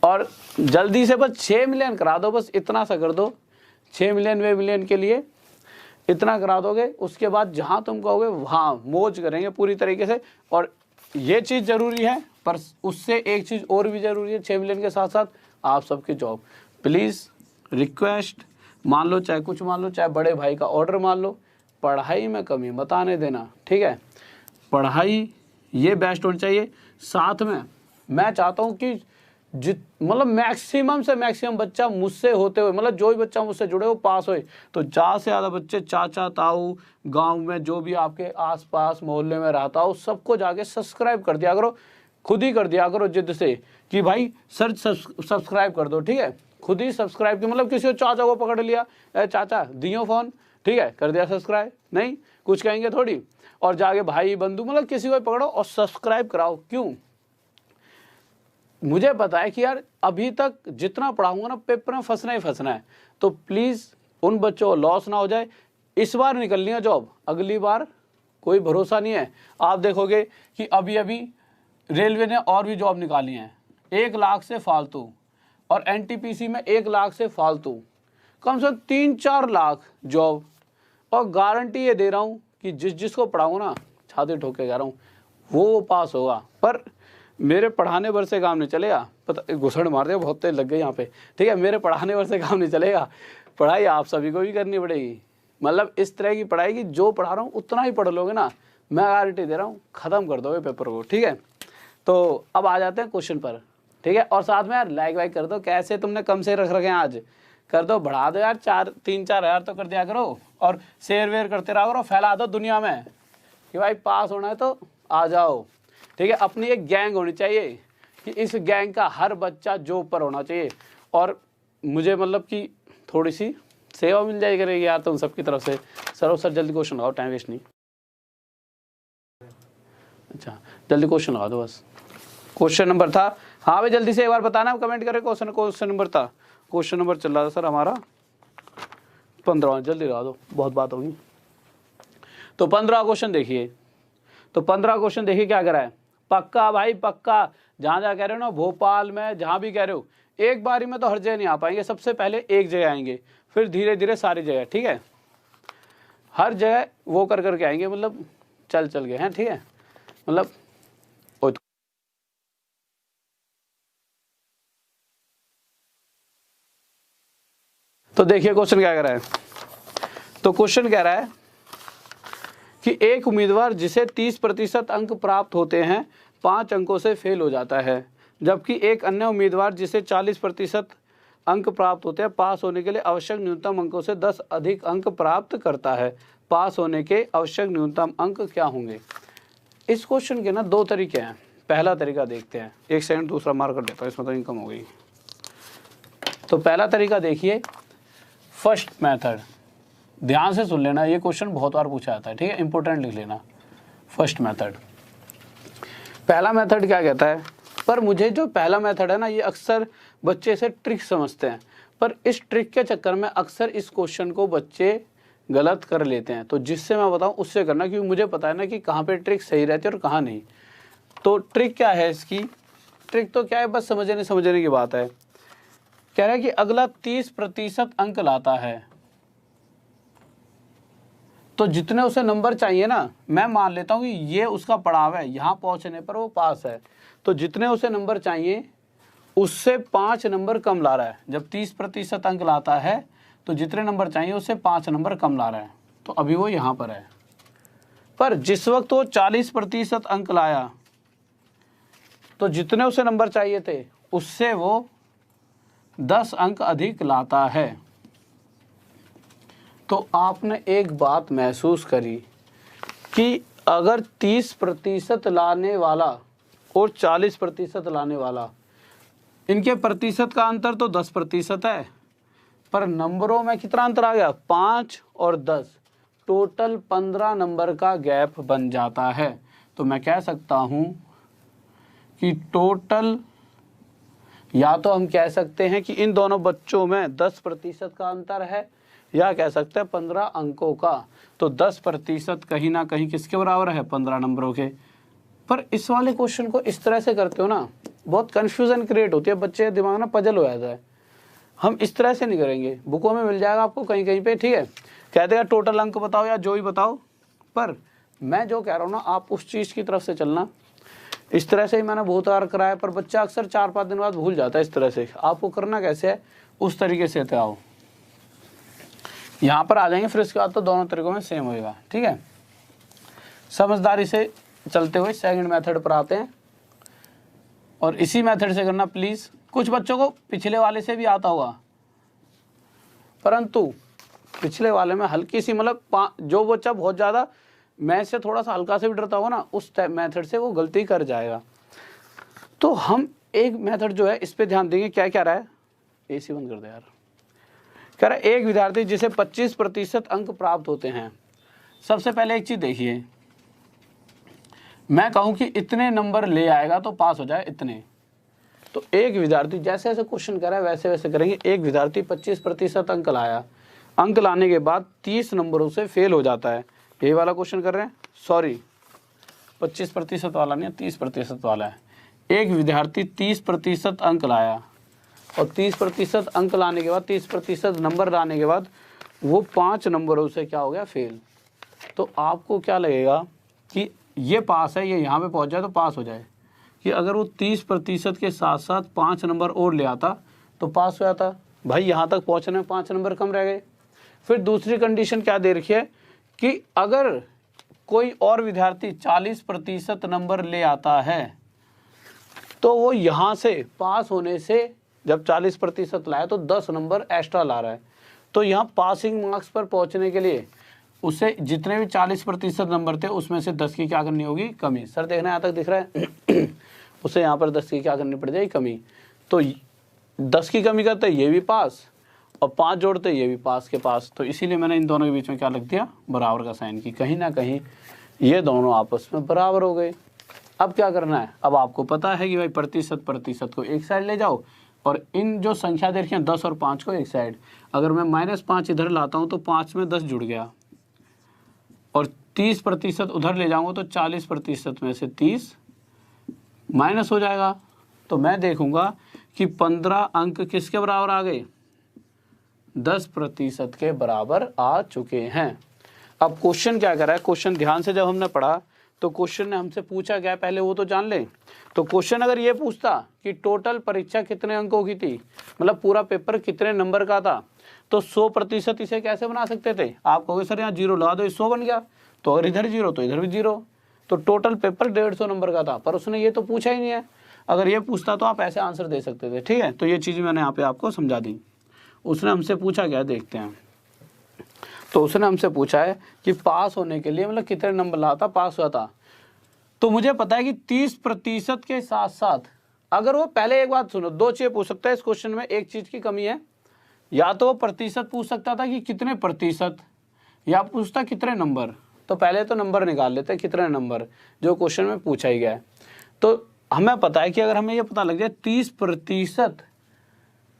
और जल्दी से बस 6 मिलियन करा दो, बस इतना सा कर दो, 6 मिलियन वे मिलियन के लिए इतना करा दोगे, उसके बाद जहाँ तुम कहोगे वहाँ मौज करेंगे पूरी तरीके से। और ये चीज़ ज़रूरी है, पर उससे एक चीज़ और भी ज़रूरी है, 6 मिलियन के साथ साथ आप सबकी जॉब। प्लीज़ रिक्वेस्ट मान लो, चाहे कुछ मान लो, चाहे बड़े भाई का ऑर्डर मान लो, पढ़ाई में कमी मत आने देना, ठीक है। पढ़ाई ये बेस्ट होनी चाहिए। साथ में मैं चाहता हूँ कि मतलब मैक्सिमम से मैक्सिमम बच्चा मुझसे होते हुए, मतलब जो भी बच्चा मुझसे जुड़े हो पास होए, तो ज़्यादा से ज़्यादा बच्चे, चाचा ताऊ, गांव में जो भी आपके आसपास मोहल्ले में रहता हो, सबको जाके सब्सक्राइब कर दिया करो, खुद ही कर दिया करो जिद से कि भाई सर सब्सक्राइब कर दो, ठीक है। खुद ही सब्सक्राइब की, मतलब किसी चाचा को पकड़ लिया, चाचा दियो फ़ोन, ठीक है, कर दिया सब्सक्राइब, नहीं कुछ कहेंगे थोड़ी, और जाके भाई बंधु मतलब किसी को पकड़ो और सब्सक्राइब कराओ। क्यों? मुझे पता है कि यार अभी तक जितना पढ़ाऊंगा ना, पेपर में फंसना ही फंसना है, तो प्लीज़ उन बच्चों को लॉस ना हो जाए। इस बार निकलनी है जॉब, अगली बार कोई भरोसा नहीं है। आप देखोगे कि अभी अभी रेलवे ने और भी जॉब निकाली हैं 1 लाख से फालतू, और एनटीपीसी में 1 लाख से फालतू, कम से कम 3-4 लाख जॉब। और गारंटी ये दे रहा हूँ कि जिसको पढ़ाऊँ ना, छाती ठोक के कह रहा हूँ, वो पास होगा। पर मेरे पढ़ाने भर से काम नहीं चलेगा, पता घुसड़ मार दिया, बहुत तेज लग गई यहाँ पे, ठीक है। मेरे पढ़ाने भर से काम नहीं चलेगा, पढ़ाई आप सभी को भी करनी पड़ेगी। मतलब इस तरह की पढ़ाई की, जो पढ़ा रहा हूँ उतना ही पढ़ लोगे ना, मैं गारंटी दे रहा हूँ ख़त्म कर दोगे पेपर को, ठीक है। तो अब आ जाते हैं क्वेश्चन पर, ठीक है। और साथ में यार लाइक वाइक कर दो, कैसे तुमने कम से रख रखे हैं आज, कर दो, बढ़ा दो यार, 3-4 हज़ार तो कर दिया करो, और शेयर वेयर करते रहा करो, फैला दो दुनिया में कि भाई पास होना है तो आ जाओ, ठीक है। अपनी एक गैंग होनी चाहिए कि इस गैंग का हर बच्चा जॉब पर होना चाहिए, और मुझे मतलब कि थोड़ी सी सेवा मिल जाए करेगी यार तुम सबकी तरफ से। सर जल्दी क्वेश्चन लगाओ, टाइम वेस्ट नहीं। अच्छा जल्दी क्वेश्चन लगा दो बस। क्वेश्चन नंबर था, हाँ भाई जल्दी से एक बार बताना, कमेंट करें क्वेश्चन नंबर था। क्वेश्चन नंबर चल रहा था सर हमारा 15, जल्दी लगा दो, बहुत बात होगी। तो 15 क्वेश्चन देखिए, तो 15 क्वेश्चन देखिए क्या करा है। पक्का भाई पक्का, जहाँ जहाँ कह रहे हो ना, भोपाल में जहाँ भी कह रहे हो, एक बारी में तो हर जगह नहीं आ पाएंगे, सबसे पहले एक जगह आएंगे, फिर धीरे धीरे सारी जगह, ठीक है। हर जगह वो कर करके आएंगे, मतलब चल के हैं, ठीक है। मतलब तो देखिए क्वेश्चन क्या कह रहा है। तो क्वेश्चन कह रहा है कि एक उम्मीदवार जिसे 30% अंक प्राप्त होते हैं 5 अंकों से फेल हो जाता है, जबकि एक अन्य उम्मीदवार जिसे 40% अंक प्राप्त होते हैं पास होने के लिए आवश्यक न्यूनतम अंकों से 10 अधिक अंक प्राप्त करता है। पास होने के आवश्यक न्यूनतम अंक क्या होंगे? इस क्वेश्चन के ना 2 तरीके हैं। पहला तरीका देखते हैं, 1 सेकंड दूसरा मार कर देता हूँ, इसमें तो इनकम हो गई। तो पहला तरीका देखिए, फर्स्ट मेथड, ध्यान से सुन लेना, ये क्वेश्चन बहुत बार पूछा जाता है, ठीक है, इंपॉर्टेंट लिख लेना। फर्स्ट मेथड, पहला मेथड क्या कहता है, पर मुझे जो पहला मेथड है ना, ये अक्सर बच्चे से ट्रिक समझते हैं, पर इस ट्रिक के चक्कर में अक्सर इस क्वेश्चन को बच्चे गलत कर लेते हैं। तो जिससे मैं बताऊं उससे करना, क्योंकि मुझे पता है ना कि कहाँ पे ट्रिक सही रहती है और कहाँ नहीं। तो ट्रिक क्या है इसकी? ट्रिक तो क्या है, बस समझने की बात है। कह रहा है कि अगला 30% अंक लाता है, तो जितने उसे नंबर चाहिए ना, मैं मान लेता हूँ कि ये उसका पड़ाव है, यहाँ पहुँचने पर वो पास है, तो जितने उसे नंबर चाहिए उससे 5 नंबर कम ला रहा है। जब 30% अंक लाता है तो जितने नंबर चाहिए उससे 5 नंबर कम ला रहा है, तो अभी वो यहाँ पर है। पर जिस वक्त वो 40% अंक लाया, तो जितने उसे नंबर चाहिए थे उससे वो 10 अंक अधिक लाता है। तो आपने एक बात महसूस करी कि अगर 30% लाने वाला और 40% लाने वाला, इनके प्रतिशत का अंतर तो 10% है, पर नंबरों में कितना अंतर आ गया, 5 और 10, टोटल 15 नंबर का गैप बन जाता है। तो मैं कह सकता हूं कि टोटल, या तो हम कह सकते हैं कि इन दोनों बच्चों में 10% का अंतर है, या कह सकते हैं 15 अंकों का। तो 10% कहीं ना कहीं किसके बराबर है, 15 नंबरों के। पर इस वाले क्वेश्चन को इस तरह से करते हो ना, बहुत कंफ्यूजन क्रिएट होती है, बच्चे दिमाग ना पजल हो जाता है। हम इस तरह से नहीं करेंगे, बुकों में मिल जाएगा आपको कहीं कहीं पे, ठीक है। कह देगा टोटल अंक बताओ या जो भी बताओ, पर मैं जो कह रहा हूँ ना, आप उस चीज़ की तरफ से चलना। इस तरह से ही मैंने बहुत बार कराया, पर बच्चा अक्सर 4-5 दिन बाद भूल जाता है। इस तरह से आपको करना कैसे है, उस तरीके से आओ, यहाँ पर आ जाएंगे, फिर उसके बाद तो दोनों तरीकों में सेम होएगा, ठीक है। समझदारी से चलते हुए सेकंड मेथड पर आते हैं, और इसी मेथड से करना प्लीज़। कुछ बच्चों को पिछले वाले से भी आता होगा, परंतु पिछले वाले में हल्की सी, मतलब जो बच्चा बहुत ज़्यादा मैथ से थोड़ा सा हल्का से भी डरता होगा ना, उस मेथड से वो गलती कर जाएगा। तो हम एक मेथड जो है इस पे ध्यान देंगे। क्या क्या रहा है, एसी बंद कर दे यार। कह रहा है एक विद्यार्थी जिसे 25% अंक प्राप्त होते हैं। सबसे पहले एक चीज़ देखिए, मैं कहूँ कि इतने नंबर ले आएगा तो पास हो जाए, इतने। तो एक विद्यार्थी, जैसे जैसे क्वेश्चन कर रहा है वैसे वैसे करेंगे। एक विद्यार्थी 25% अंक लाया, अंक लाने के बाद 30 नंबरों से फेल हो जाता है। यही वाला क्वेश्चन कर रहे हैं, सॉरी 25% वाला नहीं है, 30% वाला है। एक विद्यार्थी 30% अंक लाया, और 30% अंक लाने के बाद, 30% नंबर लाने के बाद वो 5 नंबरों से क्या हो गया, फेल। तो आपको क्या लगेगा कि ये पास है, ये यहाँ पे पहुँच जाए तो पास हो जाए, कि अगर वो 30% के साथ साथ 5 नंबर और ले आता तो पास हो जाता। भाई यहाँ तक पहुँचने में 5 नंबर कम रह गए। फिर दूसरी कंडीशन क्या दे रखी है कि अगर कोई और विद्यार्थी 40% नंबर ले आता है, तो वो यहाँ से पास होने से, जब 40% लाया तो 10 नंबर एक्स्ट्रा ला रहा है। तो यहाँ पासिंग मार्क्स पर पहुँचने के लिए उसे जितने भी 40% नंबर थे उसमें से 10 की क्या करनी होगी, कमी। सर देखना यहाँ तक दिख रहा है उसे यहाँ पर 10 की क्या करनी पड़ जाएगी, कमी। तो 10 की कमी करते ये भी पास, और 5 जोड़ते ये भी पास के पास। तो इसीलिए मैंने इन दोनों के बीच में क्या लिख दिया, बराबर का साइन, की कहीं ना कहीं ये दोनों आपस में बराबर हो गए। अब क्या करना है, अब आपको पता है कि भाई प्रतिशत को एक साइड ले जाओ, और इन जो संख्या दे रखी है 10 और 5 को एक साइड। अगर मैं -5 इधर लाता हूँ तो 5 में 10 जुड़ गया, और 30% उधर ले जाऊंगा तो 40% में से 30 माइनस हो जाएगा। तो मैं देखूंगा कि 15 अंक किसके बराबर आ गए, 10% के बराबर आ चुके हैं। अब क्वेश्चन क्या कर रहा है, क्वेश्चन ध्यान से जब हमने पढ़ा तो क्वेश्चन ने हमसे पूछा क्या, पहले वो तो जान लें। तो क्वेश्चन अगर ये पूछता कि टोटल परीक्षा कितने अंकों की थी, मतलब पूरा पेपर कितने नंबर का था, तो 100% इसे कैसे बना सकते थे। आप कहोगे सर यहाँ 0 लगा दो, 100 बन गया। तो अगर इधर 0 तो इधर भी 0, तो टोटल पेपर 150 नंबर का था। पर उसने ये तो पूछा ही नहीं है। अगर ये पूछता तो आप ऐसे आंसर दे सकते थे, ठीक है। तो ये चीज़ मैंने यहाँ पे आपको समझा दी। उसने हमसे पूछा क्या, देखते हैं। तो उसने हमसे पूछा है कि पास होने के लिए मतलब कितने नंबर लाता पास हुआ था। तो मुझे पता है कि 30% के साथ साथ, अगर वो पहले एक बात सुनो, 2 चीज़ें पूछ सकता है इस क्वेश्चन में। एक चीज़ की कमी है, या तो वो प्रतिशत पूछ सकता था कि कितने प्रतिशत, या पूछता कितने नंबर। तो पहले तो नंबर निकाल लेते हैं, कितने नंबर, जो क्वेश्चन में पूछा ही गया है। तो हमें पता है कि अगर हमें ये पता लग जाए 30%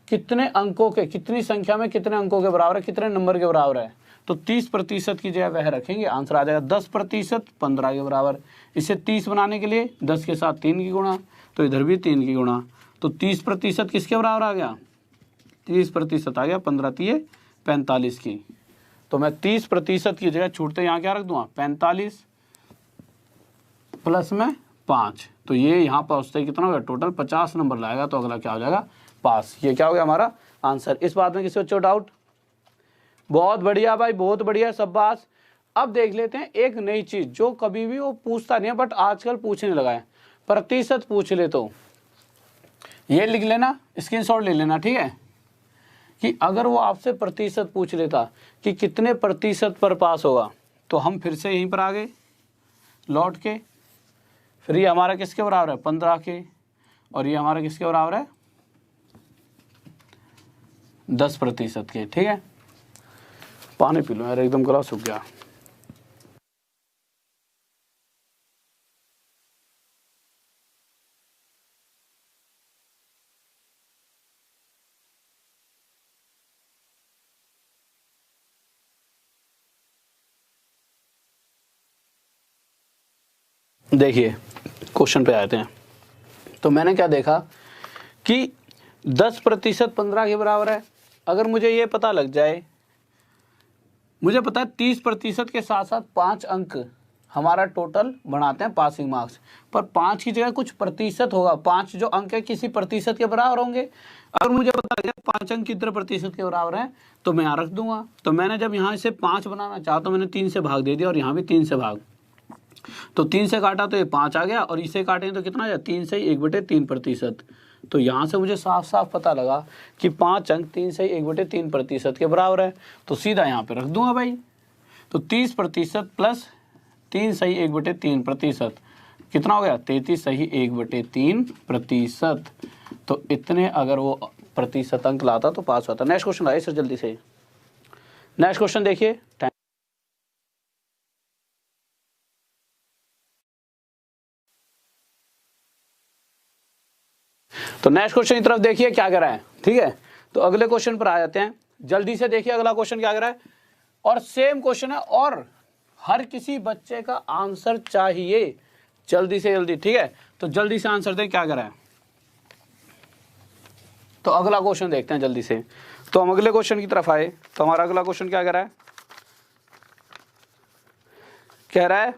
कितने अंकों के, कितनी संख्या में कितने अंकों के बराबर है, कितने नंबर के बराबर है, तो 30% की जगह वह रखेंगे, आंसर आ जाएगा 10% 15 के बराबर। इसे 30 बनाने के लिए 10 के साथ 3 की गुणा, तो इधर भी 3 की गुणा। तो 30% किसके बराबर आ गया, 30% आ गया 15 तिये 45 की। तो मैं 30% की जगह छूटते यहाँ क्या रख दूंगा, 45 प्लस में 5। तो ये यहाँ पहुँचते ही कितना होगा, टोटल 50 नंबर लाएगा। तो अगला क्या हो जाएगा, पास। ये क्या हो गया हमारा आंसर। इस बात में किसी बच्चों डाउट? बहुत बढ़िया भाई, बहुत बढ़िया, शाबाश। अब देख लेते हैं एक नई चीज जो कभी भी वो पूछता नहीं है बट आजकल पूछने लगा है, प्रतिशत पूछ ले। तो ये लिख लेना, स्क्रीनशॉट ले लेना, ठीक है, कि अगर वो आपसे प्रतिशत पूछ लेता कि कितने प्रतिशत पर पास होगा, तो हम फिर से यहीं पर आ गए लौट के, फिर ये हमारा किसके बराबर है 15 के, और ये हमारा किसके बराबर है 10% के। ठीक है, पानी पी लो यार, एकदम गला सूख गया। देखिए क्वेश्चन पे आते हैं। तो मैंने क्या देखा कि 10% 15 के बराबर है। अगर मुझे ये पता लग जाए, मुझे पता है 30% के साथ साथ 5 अंक हमारा टोटल बनाते हैं पासिंग मार्क्स, पर 5 की जगह कुछ प्रतिशत होगा, 5 जो अंक है किसी प्रतिशत के बराबर होंगे। अगर मुझे पता लगे 5 अंक कितने प्रतिशत के बराबर हैं, तो मैं यहाँ रख दूंगा। तो मैंने जब यहाँ से 5 बनाना चाहा तो मैंने 3 से भाग दे दिया, और यहाँ भी 3 से भाग, तो 3 से काटा तो ये 5 आ गया, और इसे काटें तो कितना आ जाए 3 से 1/3%। तो यहाँ से मुझे साफ साफ पता लगा कि 5 अंक 3 से 1/3% के बराबर है। तो सीधा यहाँ पे रख दूंगा भाई। तो 30% प्लस 3 सही 1/3% कितना हो गया 33 सही 1/3%। तो इतने अगर वो प्रतिशत अंक लाता तो पास होता। नेक्स्ट क्वेश्चन आइए सर जल्दी से। नेक्स्ट क्वेश्चन देखिए। तो नेक्स्ट क्वेश्चन की तरफ देखिए क्या कर रहा है। ठीक है, तो अगले क्वेश्चन पर आ जाते हैं। जल्दी से देखिए अगला क्वेश्चन क्या कर रहा है, और सेम क्वेश्चन है, और हर किसी बच्चे का आंसर चाहिए जल्दी से जल्दी। ठीक है, तो जल्दी से आंसर दें क्या कर रहा है। तो अगला क्वेश्चन देखते हैं जल्दी से। तो हम अगले क्वेश्चन की तरफ आए, तो हमारा अगला क्वेश्चन क्या कर रहा है, कह रहा है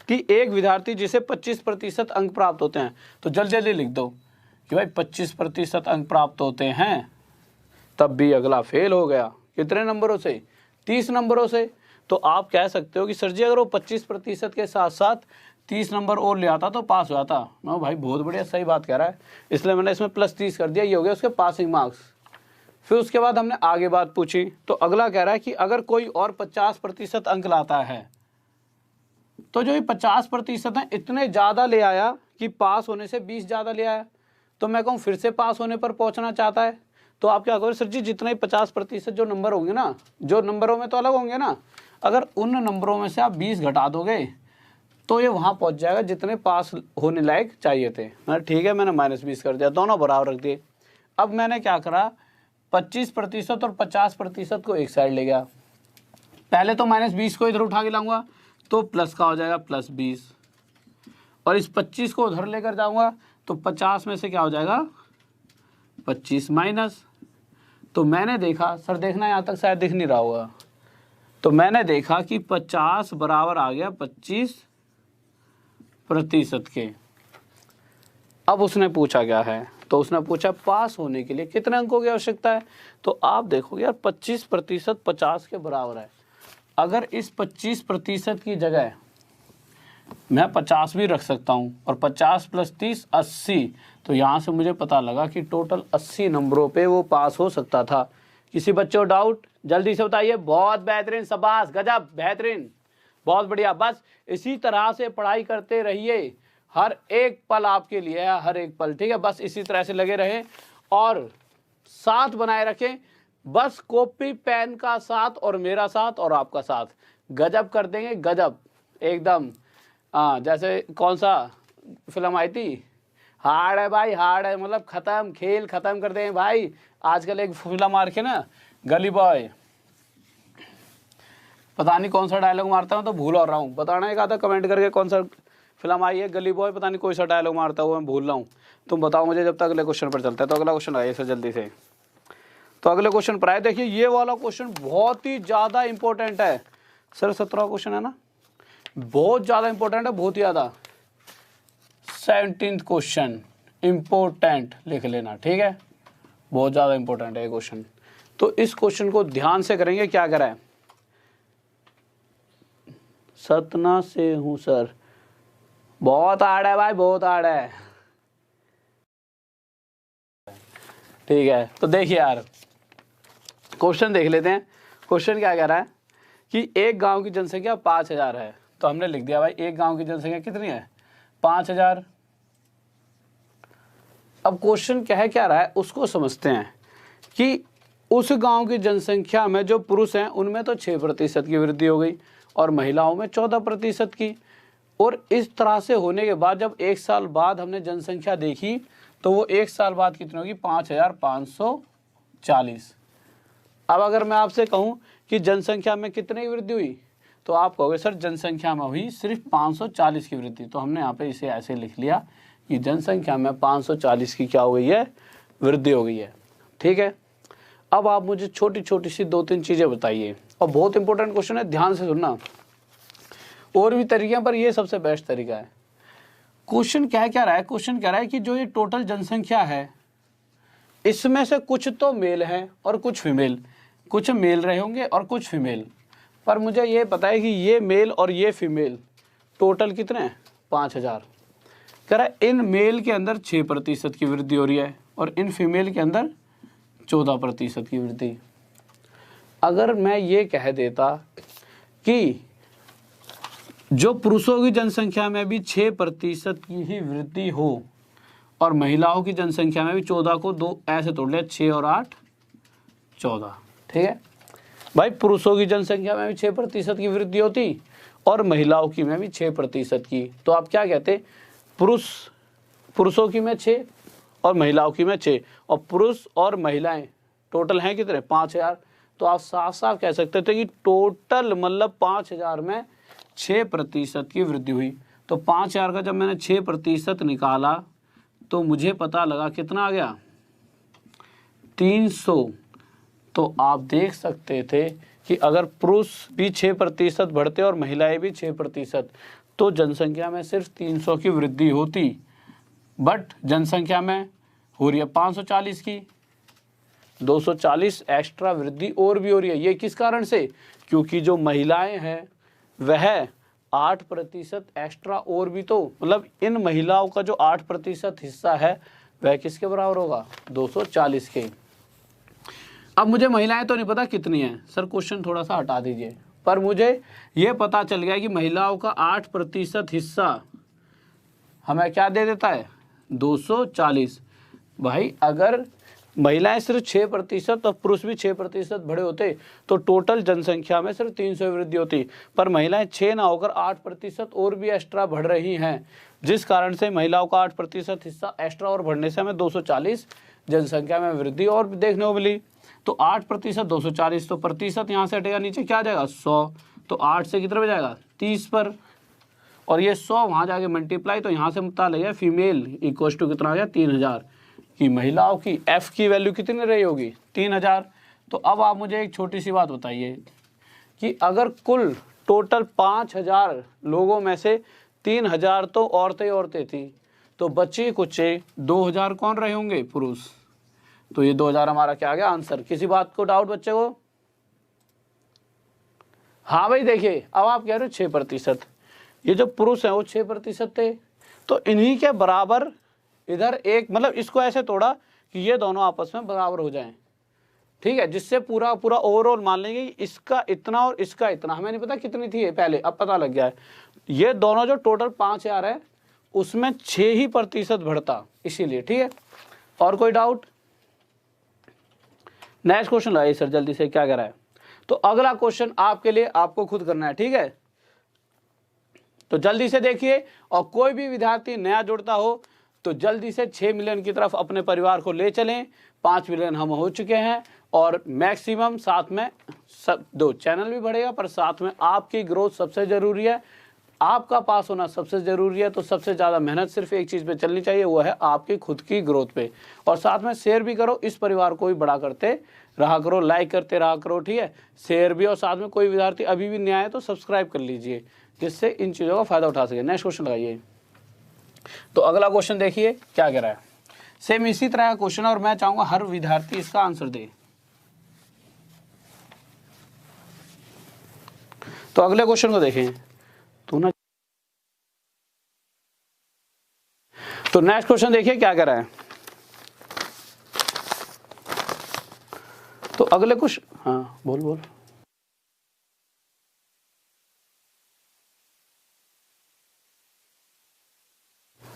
कि एक विद्यार्थी जिसे 25% अंक प्राप्त होते हैं, तो जल्दी जल्दी लिख दो कि भाई 25% अंक प्राप्त होते हैं, तब भी अगला फेल हो गया। कितने नंबरों से 30 नंबरों से। तो आप कह सकते हो कि सर जी अगर वो 25% के साथ साथ 30 नंबर और ले आता तो पास हो जाता। मैं भाई बहुत बढ़िया, सही बात कह रहा है, इसलिए मैंने इसमें +30 कर दिया, ये हो गया उसके पासिंग मार्क्स। फिर उसके बाद हमने आगे बात पूछी, तो अगला कह रहा है कि अगर कोई और 50% अंक लाता है, तो जो ये 50% है इतने ज़्यादा ले आया कि पास होने से 20 ज़्यादा ले आया, तो मैं कहूँ फिर से पास होने पर पहुंचना चाहता है। तो आप क्या करोगे सर जी, जितने 50% जो नंबर होंगे ना, जो नंबरों में तो अलग होंगे ना, अगर उन नंबरों में से आप 20 घटा दोगे तो ये वहाँ पहुँच जाएगा जितने पास होने लायक चाहिए थे। मैं ठीक है, मैंने -20 कर दिया, दोनों बराबर रख दिए। अब मैंने क्या करा, 25% और 50% को एक साइड ले गया। पहले तो -20 को इधर उठा के लाऊंगा तो प्लस का हो जाएगा +20, और इस 25 को उधर लेकर जाऊंगा तो 50 में से क्या हो जाएगा 25 माइनस। तो मैंने देखा, सर देखना यहाँ तक शायद दिख नहीं रहा होगा, तो मैंने देखा कि 50 बराबर आ गया 25% के। अब उसने पूछा क्या है, तो उसने पूछा पास होने के लिए कितने अंकों की आवश्यकता है। तो आप देखोगे यार 25% 50 के बराबर है। अगर इस 25% की जगह मैं 50 भी रख सकता हूँ, और 50 + 30 80, तो यहाँ से मुझे पता लगा कि टोटल 80 नंबरों पे वो पास हो सकता था। किसी बच्चे को डाउट जल्दी से बताइए। बहुत बेहतरीन, शाबाश, गजब, बेहतरीन, बहुत बढ़िया। बस इसी तरह से पढ़ाई करते रहिए, हर एक पल आपके लिए है, हर एक पल। ठीक है, बस इसी तरह से लगे रहें और साथ बनाए रखें। बस कॉपी पेन का साथ, और मेरा साथ, और आपका साथ, गजब कर देंगे, गजब एकदम। हाँ, जैसे कौन सा फिल्म आई थी, हार्ड है भाई, हार्ड है, मतलब खत्म, खेल खत्म कर देंगे भाई। आजकल एक फिल्म आ रखी है ना, गली बॉय, पता नहीं कौन सा डायलॉग मारता हूँ, तो भूल और रहा हूँ, बताना एक आधा कमेंट करके कौन सा फिल्म आई है, गली बॉय, पता नहीं कोई सा डायलॉग मारता हुआ मैं भूल रहा हूँ। तुम बताओ मुझे जब तक अगले क्वेश्चन पर चलता है। तो अगला क्वेश्चन आइए सर जल्दी से। तो अगले क्वेश्चन पर आए, देखिए ये वाला क्वेश्चन बहुत ही ज़्यादा इंपॉर्टेंट है सर। 17वां क्वेश्चन है ना, बहुत ज़्यादा इंपॉर्टेंट है, बहुत ही ज़्यादा। 17th क्वेश्चन इंपॉर्टेंट लिख लेना, ठीक है, बहुत ज़्यादा इंपॉर्टेंट है ये क्वेश्चन। तो इस क्वेश्चन को ध्यान से करेंगे। क्या करा है, सतना से हूँ सर, बहुत हार्ड है भाई, बहुत हार्ड है। ठीक है, तो देखिए यार, क्वेश्चन देख लेते हैं। क्वेश्चन क्या कह रहा है कि एक गांव की जनसंख्या 5000 है, तो हमने लिख दिया भाई एक गांव की जनसंख्या कितनी है 5000। अब क्वेश्चन क्या रहा है उसको समझते हैं कि उस गांव की जनसंख्या में जो पुरुष हैं उनमें तो 6% की वृद्धि हो गई और महिलाओं में 14% की। और इस तरह से होने के बाद जब एक साल बाद हमने जनसंख्या देखी तो वो एक साल बाद कितनी होगी 5540। अब अगर मैं आपसे कहूँ कि जनसंख्या में कितने की वृद्धि हुई तो आप कहोगे सर जनसंख्या में हुई सिर्फ 540 की वृद्धि। तो हमने यहाँ पे इसे ऐसे लिख लिया कि जनसंख्या में 540 की क्या हो गई है वृद्धि हो गई है। ठीक है, अब आप मुझे छोटी छोटी सी 2-3 चीज़ें बताइए और बहुत इंपॉर्टेंट क्वेश्चन है, ध्यान से सुनना। और भी तरीके पर ये सबसे बेस्ट तरीका है। क्वेश्चन क्या रहा है, क्वेश्चन कह रहा है कि जो ये टोटल जनसंख्या है इसमें से कुछ तो मेल है और कुछ फीमेल, कुछ मेल रहे होंगे और कुछ फीमेल। पर मुझे ये पता है कि ये मेल और ये फीमेल टोटल कितने हैं 5000। कह रहा है इन मेल के अंदर 6% की वृद्धि हो रही है और इन फीमेल के अंदर 14% की वृद्धि। अगर मैं ये कह देता कि जो पुरुषों की जनसंख्या में भी 6% की ही वृद्धि हो और महिलाओं की जनसंख्या में भी 14 को 2 ऐसे तोड़ लिया, 6 और 8 14। ठीक है भाई, पुरुषों की जनसंख्या में भी 6% की वृद्धि होती और महिलाओं की में भी 6% की। तो आप क्या कहते, पुरुषों की में 6 और महिलाओं की में 6 और पुरुष और महिलाएं टोटल हैं कितने 5000। तो आप साफ साफ कह सकते थे कि टोटल मतलब 5000 में 6% की वृद्धि हुई। तो 5000 का जब मैंने 6% निकाला तो मुझे पता लगा कितना आ गया 300। तो आप देख सकते थे कि अगर पुरुष भी 6% बढ़ते और महिलाएं भी 6% तो जनसंख्या में सिर्फ 300 की वृद्धि होती, बट जनसंख्या में हो रही है 540 की, 240 एक्स्ट्रा वृद्धि और भी हो रही है। ये किस कारण से, क्योंकि जो महिलाएं हैं वह 8% एक्स्ट्रा और भी, तो मतलब इन महिलाओं का जो 8% हिस्सा है वह किसके बराबर होगा 240 के। अब मुझे महिलाएं तो नहीं पता कितनी हैं सर, क्वेश्चन थोड़ा सा हटा दीजिए, पर मुझे ये पता चल गया कि महिलाओं का 8% हिस्सा हमें क्या दे देता है 240। भाई अगर महिलाएं सिर्फ 6% और पुरुष भी 6% बढ़े होते तो टोटल जनसंख्या में सिर्फ 300 वृद्धि होती, पर महिलाएं 6 ना होकर 8% और भी एक्स्ट्रा बढ़ रही हैं, जिस कारण से महिलाओं का 8% हिस्सा एक्स्ट्रा और बढ़ने से हमें 240 जनसंख्या में वृद्धि और भी देखने को मिली। तो 8% 240, तो प्रतिशत यहाँ से हटेगा, नीचे क्या आ जाएगा 100। तो 8 से कितना बजाएगा 30 पर, और ये 100 वहाँ जाके मल्टीप्लाई, तो यहाँ से पता लगेगा फीमेल इक्वल टू कितना आ गया 3000 कि महिलाओं की एफ की वैल्यू कितनी रही होगी 3000। तो अब आप मुझे एक छोटी सी बात बताइए कि अगर कुल टोटल 5000 लोगों में से 3000 तो औरतें थी, तो बच्चे कुछ 2000 कौन रहे होंगे पुरुष। तो ये 2000 हमारा क्या आ गया आंसर। किसी बात को डाउट बच्चे को? हाँ भाई देखिए, अब आप कह रहे हो 6%, ये जो पुरुष है वो 6% थे, तो इन्हीं के बराबर इधर एक, मतलब इसको ऐसे तोड़ा कि ये दोनों आपस में बराबर हो जाएं। ठीक है, जिससे पूरा ओवरऑल मान लेंगे इसका इतना और इसका इतना, हमें नहीं पता कितनी थी ये पहले, अब पता लग गया है। ये दोनों जो टोटल 5000 है उसमें 6% बढ़ता, इसीलिए। ठीक है, और कोई डाउट? नेक्स्ट क्वेश्चन लगाइए सर जल्दी से, क्या कह रहा है। तो अगला क्वेश्चन आपके लिए आपको खुद करना है, ठीक है, तो जल्दी से देखिए। और कोई भी विद्यार्थी नया जुड़ता हो तो जल्दी से 6 मिलियन की तरफ अपने परिवार को ले चलें। 5 मिलियन हम हो चुके हैं और मैक्सिमम साथ में सब 2 चैनल भी बढ़ेगा, पर साथ में आपकी ग्रोथ सबसे ज़रूरी है, आपका पास होना सबसे ज़रूरी है। तो सबसे ज़्यादा मेहनत सिर्फ एक चीज़ पे चलनी चाहिए, वो है आपकी खुद की ग्रोथ पे। और साथ में शेयर भी करो, इस परिवार को भी बड़ा करते रहा करो, लाइक करते रहा करो, ठीक है, शेयर भी। और साथ में कोई विद्यार्थी अभी भी नया है तो सब्सक्राइब कर लीजिए, जिससे इन चीज़ों का फ़ायदा उठा सके। नेक्स्ट क्वेश्चन लगाइए। तो अगला क्वेश्चन देखिए क्या कह रहा है, सेम इसी तरह का क्वेश्चन, और मैं चाहूँगा हर विद्यार्थी इसका आंसर दे। तो अगले क्वेश्चन को देखें तो नेक्स्ट क्वेश्चन देखिए क्या कह रहा है। तो अगले कुछ, हाँ बोल बोल।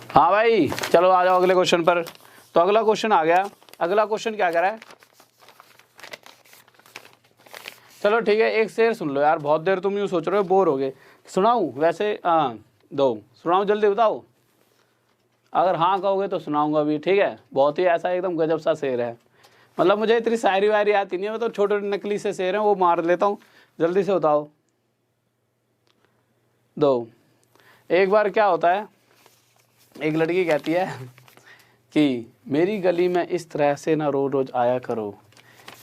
हाँ भाई चलो आ जाओ अगले क्वेश्चन पर। तो अगला क्वेश्चन आ गया। अगला क्वेश्चन क्या कह रहा है, चलो ठीक है एक शेर सुन लो यार, बहुत देर तुम यूँ सोच रहे हो, बोर हो गए। सुनाऊँ वैसे? हाँ दो सुनाऊँ, जल्दी बताओ। अगर हाँ कहोगे तो सुनाऊंगा भी, ठीक है। बहुत ही ऐसा एकदम गजब सा शेर है, मतलब मुझे इतनी शायरी वायरी आती नहीं है, मैं तो छोटे नकली से शेर हैं वो मार लेता हूँ। जल्दी से बताओ। दो। एक बार क्या होता है, एक लड़की कहती है कि मेरी गली में इस तरह से ना रोज रोज आया करो,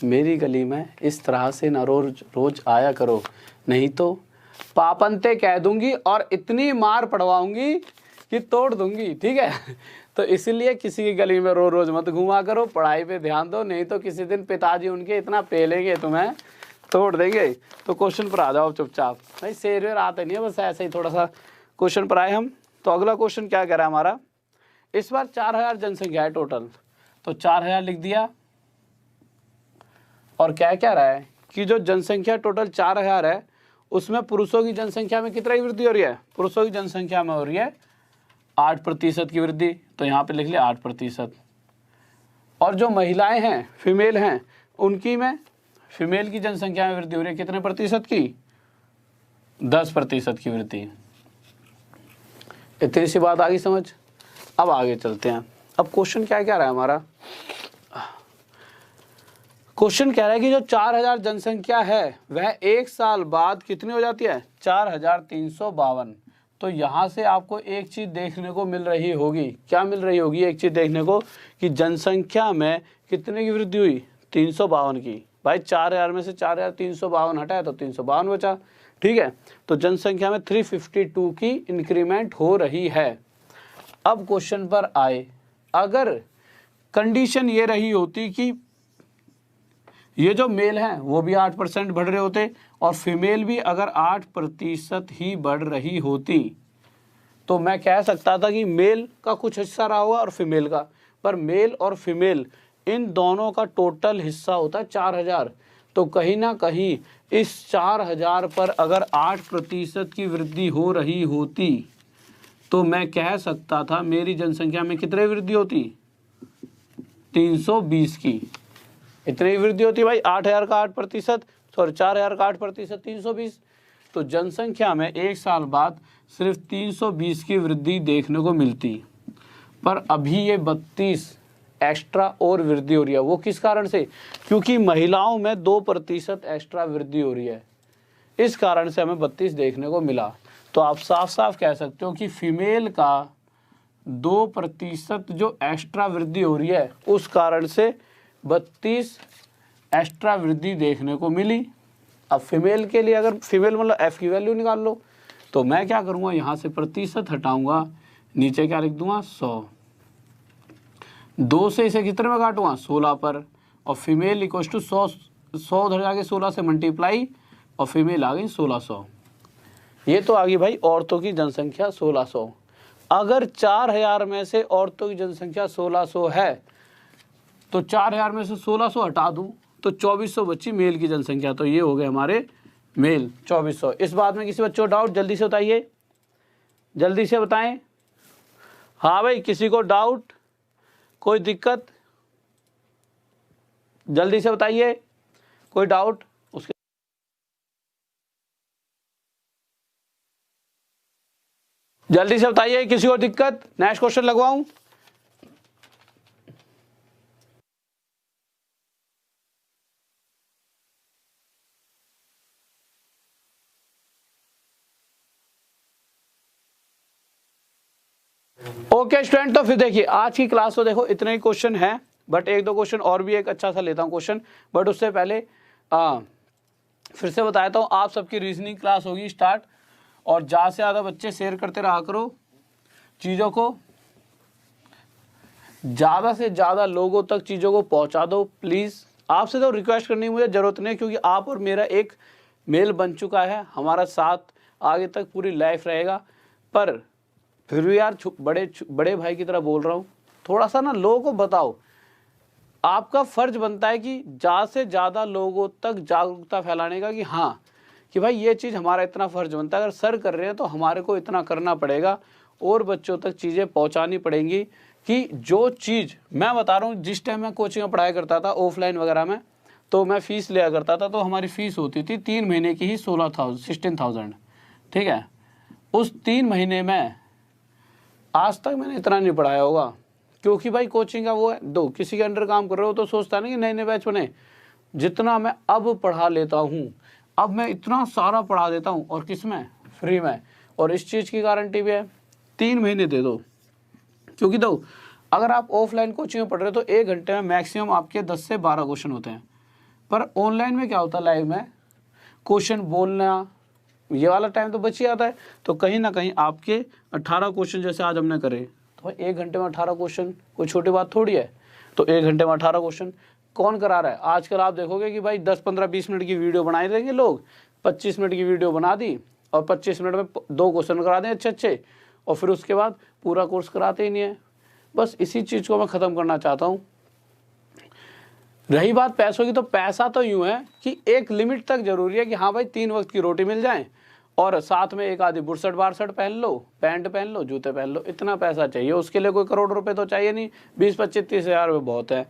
मेरी गली में इस तरह से ना रोज रोज आया करो, नहीं तो पापंते कह दूंगी और इतनी मार पड़वाऊंगी कि तोड़ दूंगी, ठीक है। तो इसीलिए किसी की गली में रोज रोज मत घुमा करो, पढ़ाई पे ध्यान दो, नहीं तो किसी दिन पिताजी उनके इतना पेलेंगे तुम्हें तोड़ देंगे। तो क्वेश्चन पर आ जाओ चुपचाप भाई, शेर वेर आते नहीं है, बस ऐसे ही थोड़ा सा क्वेश्चन पर आए हम। तो अगला क्वेश्चन क्या कह रहा है हमारा, इस बार 4000 जनसंख्या है टोटल, तो 4000 लिख दिया। और क्या कह रहा है कि जो जनसंख्या टोटल 4000 है उसमें पुरुषों की जनसंख्या में कितना की वृद्धि हो रही है, पुरुषों की जनसंख्या में हो रही है 8% की वृद्धि, तो यहाँ पे लिख लिया 8%। और जो महिलाएं हैं, फीमेल हैं, उनकी में, फीमेल की जनसंख्या में वृद्धि हो रही है कितने प्रतिशत की, 10% की वृद्धि। इतनी सी बात आ गई समझ। अब आगे चलते हैं। अब क्वेश्चन क्या कह रहा है हमारा, क्वेश्चन कह रहा है कि जो 4000 जनसंख्या है वह एक साल बाद कितनी हो जाती है, 4352। तो यहाँ से आपको एक चीज़ देखने को मिल रही होगी, क्या मिल रही होगी, एक चीज़ देखने को कि जनसंख्या में कितने की वृद्धि हुई, 352 की। भाई 4000 में से 4352 हटाया तो 352 बचा, ठीक है। तो जनसंख्या में 352 की इंक्रीमेंट हो रही है। अब क्वेश्चन पर आए, अगर कंडीशन ये रही होती कि ये जो मेल हैं वो भी 8% बढ़ रहे होते और फीमेल भी अगर 8% ही बढ़ रही होती, तो मैं कह सकता था कि मेल का कुछ हिस्सा रहा होगा और फीमेल का, पर मेल और फीमेल इन दोनों का टोटल हिस्सा होता है 4000। तो कहीं ना कहीं इस 4000 पर अगर 8% की वृद्धि हो रही होती तो मैं कह सकता था मेरी जनसंख्या में कितनी वृद्धि होती, 320 की। इतनी वृद्धि होती भाई, 8000 का 8%, सॉरी 4000 का 8%, 320। तो जनसंख्या में एक साल बाद सिर्फ 320 की वृद्धि देखने को मिलती, पर अभी ये 32 एक्स्ट्रा और वृद्धि हो रही है। वो किस कारण से, क्योंकि महिलाओं में 2% एक्स्ट्रा वृद्धि हो रही है, इस कारण से हमें 32 देखने को मिला। तो आप साफ साफ कह सकते हो कि फीमेल का 2% जो एक्स्ट्रा वृद्धि हो रही है उस कारण से 32 एक्स्ट्रा वृद्धि देखने को मिली। अब फीमेल के लिए, अगर फीमेल मतलब एफ की वैल्यू निकाल लो, तो मैं क्या करूँगा, यहाँ से प्रतिशत हटाऊंगा, नीचे क्या लिख दूंगा 100, 2 से इसे कितने में काटूंगा 16 पर, और फीमेल इक्वल टू 100 उधर जाके 16 से मल्टीप्लाई और फीमेल आ गई 1600। ये तो आ गई भाई औरतों की जनसंख्या 1600। अगर 4000 में से औरतों की जनसंख्या 1600 है तो 4000 में से 1600 हटा दूं तो 2400 बची मेल की जनसंख्या। तो ये हो गए हमारे मेल 2400। इस बात में किसी बच्चों को डाउट, जल्दी से बताइए, जल्दी से बताएं। हाँ भाई किसी को डाउट, कोई दिक्कत, जल्दी से बताइए, कोई डाउट उसके। जल्दी से बताइए, किसी को दिक्कत, नेक्स्ट क्वेश्चन लगवाऊं। ओके स्टूडेंट, तो फिर देखिए आज की क्लास तो देखो इतने ही क्वेश्चन है, बट एक दो क्वेश्चन और भी एक अच्छा सा लेता हूँ क्वेश्चन। बट उससे पहले फिर से बताता हूँ, आप सबकी रीजनिंग क्लास होगी स्टार्ट, और ज़्यादा से ज़्यादा बच्चे शेयर करते रहा करो चीज़ों को, ज़्यादा से ज़्यादा लोगों तक चीज़ों को पहुँचा दो प्लीज़। आपसे तो रिक्वेस्ट करने की मुझे ज़रूरत नहीं, क्योंकि आप और मेरा एक मेल बन चुका है, हमारा साथ आगे तक पूरी लाइफ रहेगा। पर फिर भी यार बड़े भाई की तरह बोल रहा हूँ, थोड़ा सा ना लोगों को बताओ आपका फर्ज बनता है कि ज़्यादा से ज़्यादा लोगों तक जागरूकता फैलाने का कि हाँ कि भाई ये चीज़ हमारा इतना फ़र्ज बनता है, अगर सर कर रहे हैं तो हमारे को इतना करना पड़ेगा और बच्चों तक चीज़ें पहुंचानी पड़ेंगी कि जो चीज़ मैं बता रहा हूँ, जिस टाइम मैं कोचिंग में पढ़ाई करता था ऑफलाइन वगैरह में, तो मैं फ़ीस लिया करता था, तो हमारी फ़ीस होती थी 3 महीने की ही 16,000 ठीक है। उस 3 महीने में आज तक मैंने इतना नहीं पढ़ाया होगा, क्योंकि भाई कोचिंग का वो है, दो किसी के अंडर काम कर रहे हो तो सोचता नहीं कि नए नए बैच बने। जितना मैं अब पढ़ा लेता हूँ, अब मैं इतना सारा पढ़ा देता हूँ, और किस में, फ्री में। और इस चीज़ की गारंटी भी है, 3 महीने दे दो, क्योंकि दो अगर आप ऑफलाइन कोचिंग में पढ़ रहे हो तो 1 घंटे में मैक्सिमम आपके 10 से 12 क्वेश्चन होते हैं, पर ऑनलाइन में क्या होता है, लाइव में क्वेश्चन बोलना ये वाला टाइम तो बच ही आता है। तो कहीं ना कहीं आपके 18 क्वेश्चन जैसे आज हमने करे, तो 1 घंटे में 18 क्वेश्चन कोई छोटी बात थोड़ी है। तो 1 घंटे में 18 क्वेश्चन कौन करा रहा है? आजकल आप देखोगे कि भाई 10, 15, 20 मिनट की वीडियो बनाए देंगे लोग, 25 मिनट की वीडियो बना दी और 25 मिनट में 2 क्वेश्चन करा दें अच्छे अच्छे, और फिर उसके बाद पूरा कोर्स कराते ही नहीं है। बस इसी चीज़ को मैं ख़त्म करना चाहता हूँ। रही बात पैसों की, तो पैसा तो यूँ है कि एक लिमिट तक जरूरी है कि हाँ भाई 3 वक्त की रोटी मिल जाए और साथ में एक आधी बुरसट बारसट पहन लो, पैंट पहन लो, जूते पहन लो, इतना पैसा चाहिए। उसके लिए कोई करोड़ रुपए तो चाहिए नहीं, 20, 25, 30 हज़ार रुपये बहुत है।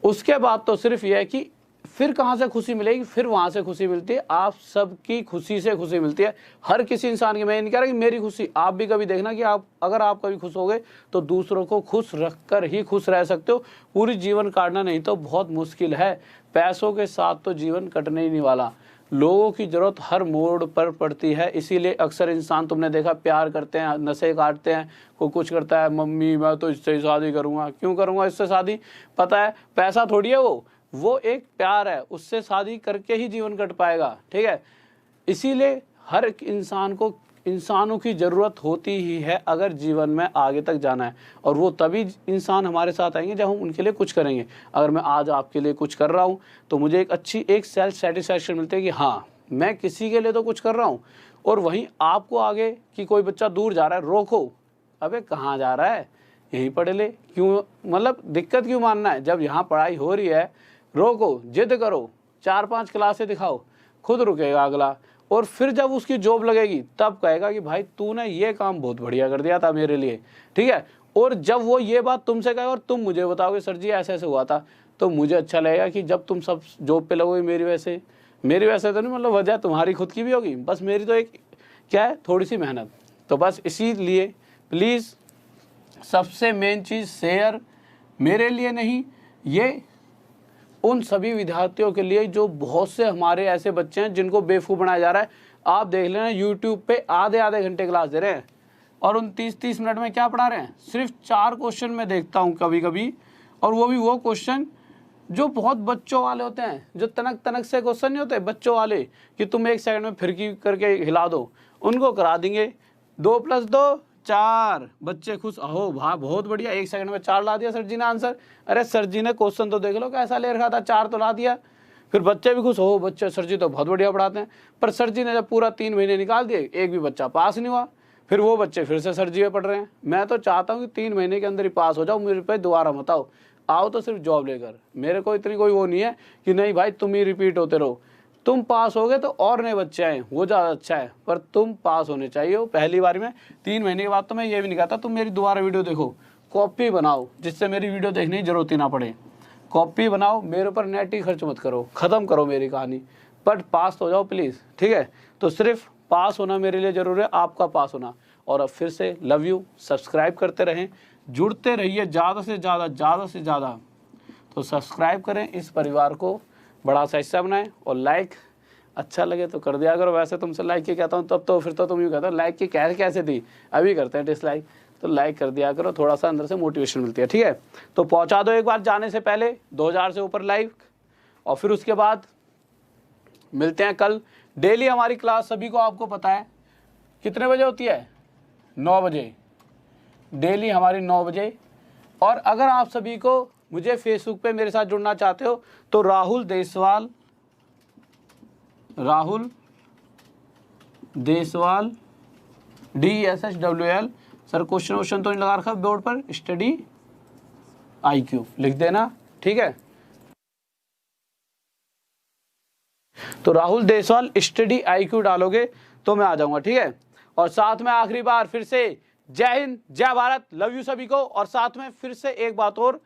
उसके बाद तो सिर्फ ये है कि फिर कहाँ से खुशी मिलेगी, फिर वहाँ से खुशी मिलती है, आप सबकी खुशी से खुशी मिलती है। हर किसी इंसान की, मैं नहीं कह रहा कि मेरी खुशी, आप भी कभी देखना कि आप अगर आप कभी खुश हो गए तो दूसरों को खुश रख कर ही खुश रह सकते हो। पूरी जीवन काटना नहीं तो बहुत मुश्किल है। पैसों के साथ तो जीवन कटने ही नहीं वाला। लोगों की ज़रूरत हर मोड़ पर पड़ती है, इसीलिए अक्सर इंसान तुमने देखा प्यार करते हैं, नशे काटते हैं, कोई कुछ करता है, मम्मी मैं तो इससे ही शादी करूँगा, क्यों करूँगा इससे शादी, पता है पैसा थोड़ी है वो एक प्यार है, उससे शादी करके ही जीवन कट पाएगा, ठीक है। इसीलिए हर एक इंसान को इंसानों की ज़रूरत होती ही है अगर जीवन में आगे तक जाना है, और वो तभी इंसान हमारे साथ आएंगे जब हम उनके लिए कुछ करेंगे। अगर मैं आज आपके लिए कुछ कर रहा हूँ तो मुझे एक अच्छी एक सेल्फ सेटिस्फैक्शन मिलती है कि हाँ मैं किसी के लिए तो कुछ कर रहा हूँ। और वहीं आपको आगे कि कोई बच्चा दूर जा रहा है, रोको, अबे कहाँ जा रहा है, यहीं पढ़ ले, क्यों मतलब दिक्कत क्यों मानना है, जब यहाँ पढ़ाई हो रही है रोको, जिद करो, 4-5 क्लासें दिखाओ, खुद रुकेगा अगला। और फिर जब उसकी जॉब लगेगी तब कहेगा कि भाई तूने ये काम बहुत बढ़िया कर दिया था मेरे लिए, ठीक है। और जब वो ये बात तुमसे कहे और तुम मुझे बताओगे सर जी ऐसे ऐसे हुआ था, तो मुझे अच्छा लगेगा कि जब तुम सब जॉब पे लगोगे मेरी वजह से तो नहीं, मतलब वजह तुम्हारी खुद की भी होगी, बस मेरी तो एक क्या है थोड़ी सी मेहनत। तो बस इसीलिए प्लीज़ सबसे मेन चीज़ शेयर मेरे लिए नहीं, ये उन सभी विद्यार्थियों के लिए जो बहुत से हमारे ऐसे बच्चे हैं जिनको बेवकूफ़ बनाया जा रहा है। आप देख लेना यूट्यूब पे आधे घंटे क्लास दे रहे हैं और उन 30 मिनट में क्या पढ़ा रहे हैं, सिर्फ 4 क्वेश्चन मैं देखता हूँ कभी कभी, और वो भी वो क्वेश्चन जो बहुत बच्चों वाले होते हैं, जो तनक तनक से क्वेश्चन नहीं होते बच्चों वाले कि तुम 1 सेकंड में फिरकी करके हिला दो, उनको करा देंगे 2 + 2 4, बच्चे खुश, अहो वाह बहुत बढ़िया, 1 सेकंड में 4 ला दिया सर जी ने आंसर। अरे सर जी ने क्वेश्चन तो देख लो कैसा ले रखा था, 4 तो ला दिया। फिर बच्चे भी खुश, हो बच्चे सर जी तो बहुत बढ़िया पढ़ाते हैं। पर सर जी ने जब पूरा 3 महीने निकाल दिए, एक भी बच्चा पास नहीं हुआ, फिर वो बच्चे फिर से सर जी में पढ़ रहे हैं। मैं तो चाहता हूँ कि 3 महीने के अंदर ही पास हो जाओ, मेरे पे दोबारा मत आओ तो सिर्फ जॉब लेकर। मेरे को इतनी कोई वो नहीं है कि नहीं भाई तुम ही रिपीट होते रहो, तुम पास हो गए तो और नए बच्चे आए वो ज़्यादा अच्छा है, पर तुम पास होने चाहिए हो पहली बार में। 3 महीने के बाद तो मैं ये भी नहीं कहता तुम मेरी दोबारा वीडियो देखो, कॉपी बनाओ जिससे मेरी वीडियो देखने की जरूरत ही ना पड़े। कॉपी बनाओ, मेरे ऊपर नेट ही खर्च मत करो, ख़त्म करो मेरी कहानी, बट पास हो जाओ प्लीज़, ठीक है। तो सिर्फ पास होना मेरे लिए ज़रूरी है, आपका पास होना। और अब फिर से लव यू, सब्सक्राइब करते रहें, जुड़ते रहिए ज़्यादा से ज़्यादा। तो सब्सक्राइब करें, इस परिवार को बड़ा सा हिस्सा बनाएं, और लाइक अच्छा लगे तो कर दिया करो। वैसे तुमसे लाइक की कहता हूँ तब तो फिर तो तुम यूँ कहते हो लाइक की कैसे थी, अभी करते हैं डिसलाइक, तो लाइक कर दिया करो, थोड़ा सा अंदर से मोटिवेशन मिलती है, ठीक है। तो पहुँचा दो एक बार जाने से पहले 2000 से ऊपर लाइक, और फिर उसके बाद मिलते हैं कल। डेली हमारी क्लास सभी को आपको पता है कितने बजे होती है, 9 बजे, डेली हमारी 9 बजे। और अगर आप सभी को मुझे फेसबुक पे मेरे साथ जुड़ना चाहते हो तो Rahul Deswal DESSWL, sir question तो नहीं लगा रखा बोर्ड पर, स्टडी IQ लिख देना, ठीक है। तो राहुल देसवाल स्टडी IQ डालोगे तो मैं आ जाऊंगा, ठीक है। और साथ में आखिरी बार फिर से जय हिंद, जय भारत, लव यू सभी को। और साथ में फिर से एक बात और,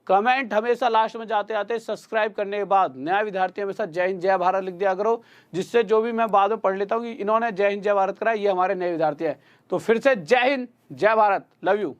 कमेंट हमेशा लास्ट में जाते आते सब्सक्राइब करने के बाद नया विद्यार्थी हमेशा जय हिंद जय भारत लिख दिया करो, जिससे जो भी मैं बाद में पढ़ लेता हूँ कि इन्होंने जय हिंद जय भारत करा, ये हमारे नए विद्यार्थी हैं। तो फिर से जय हिंद जय भारत, लव यू।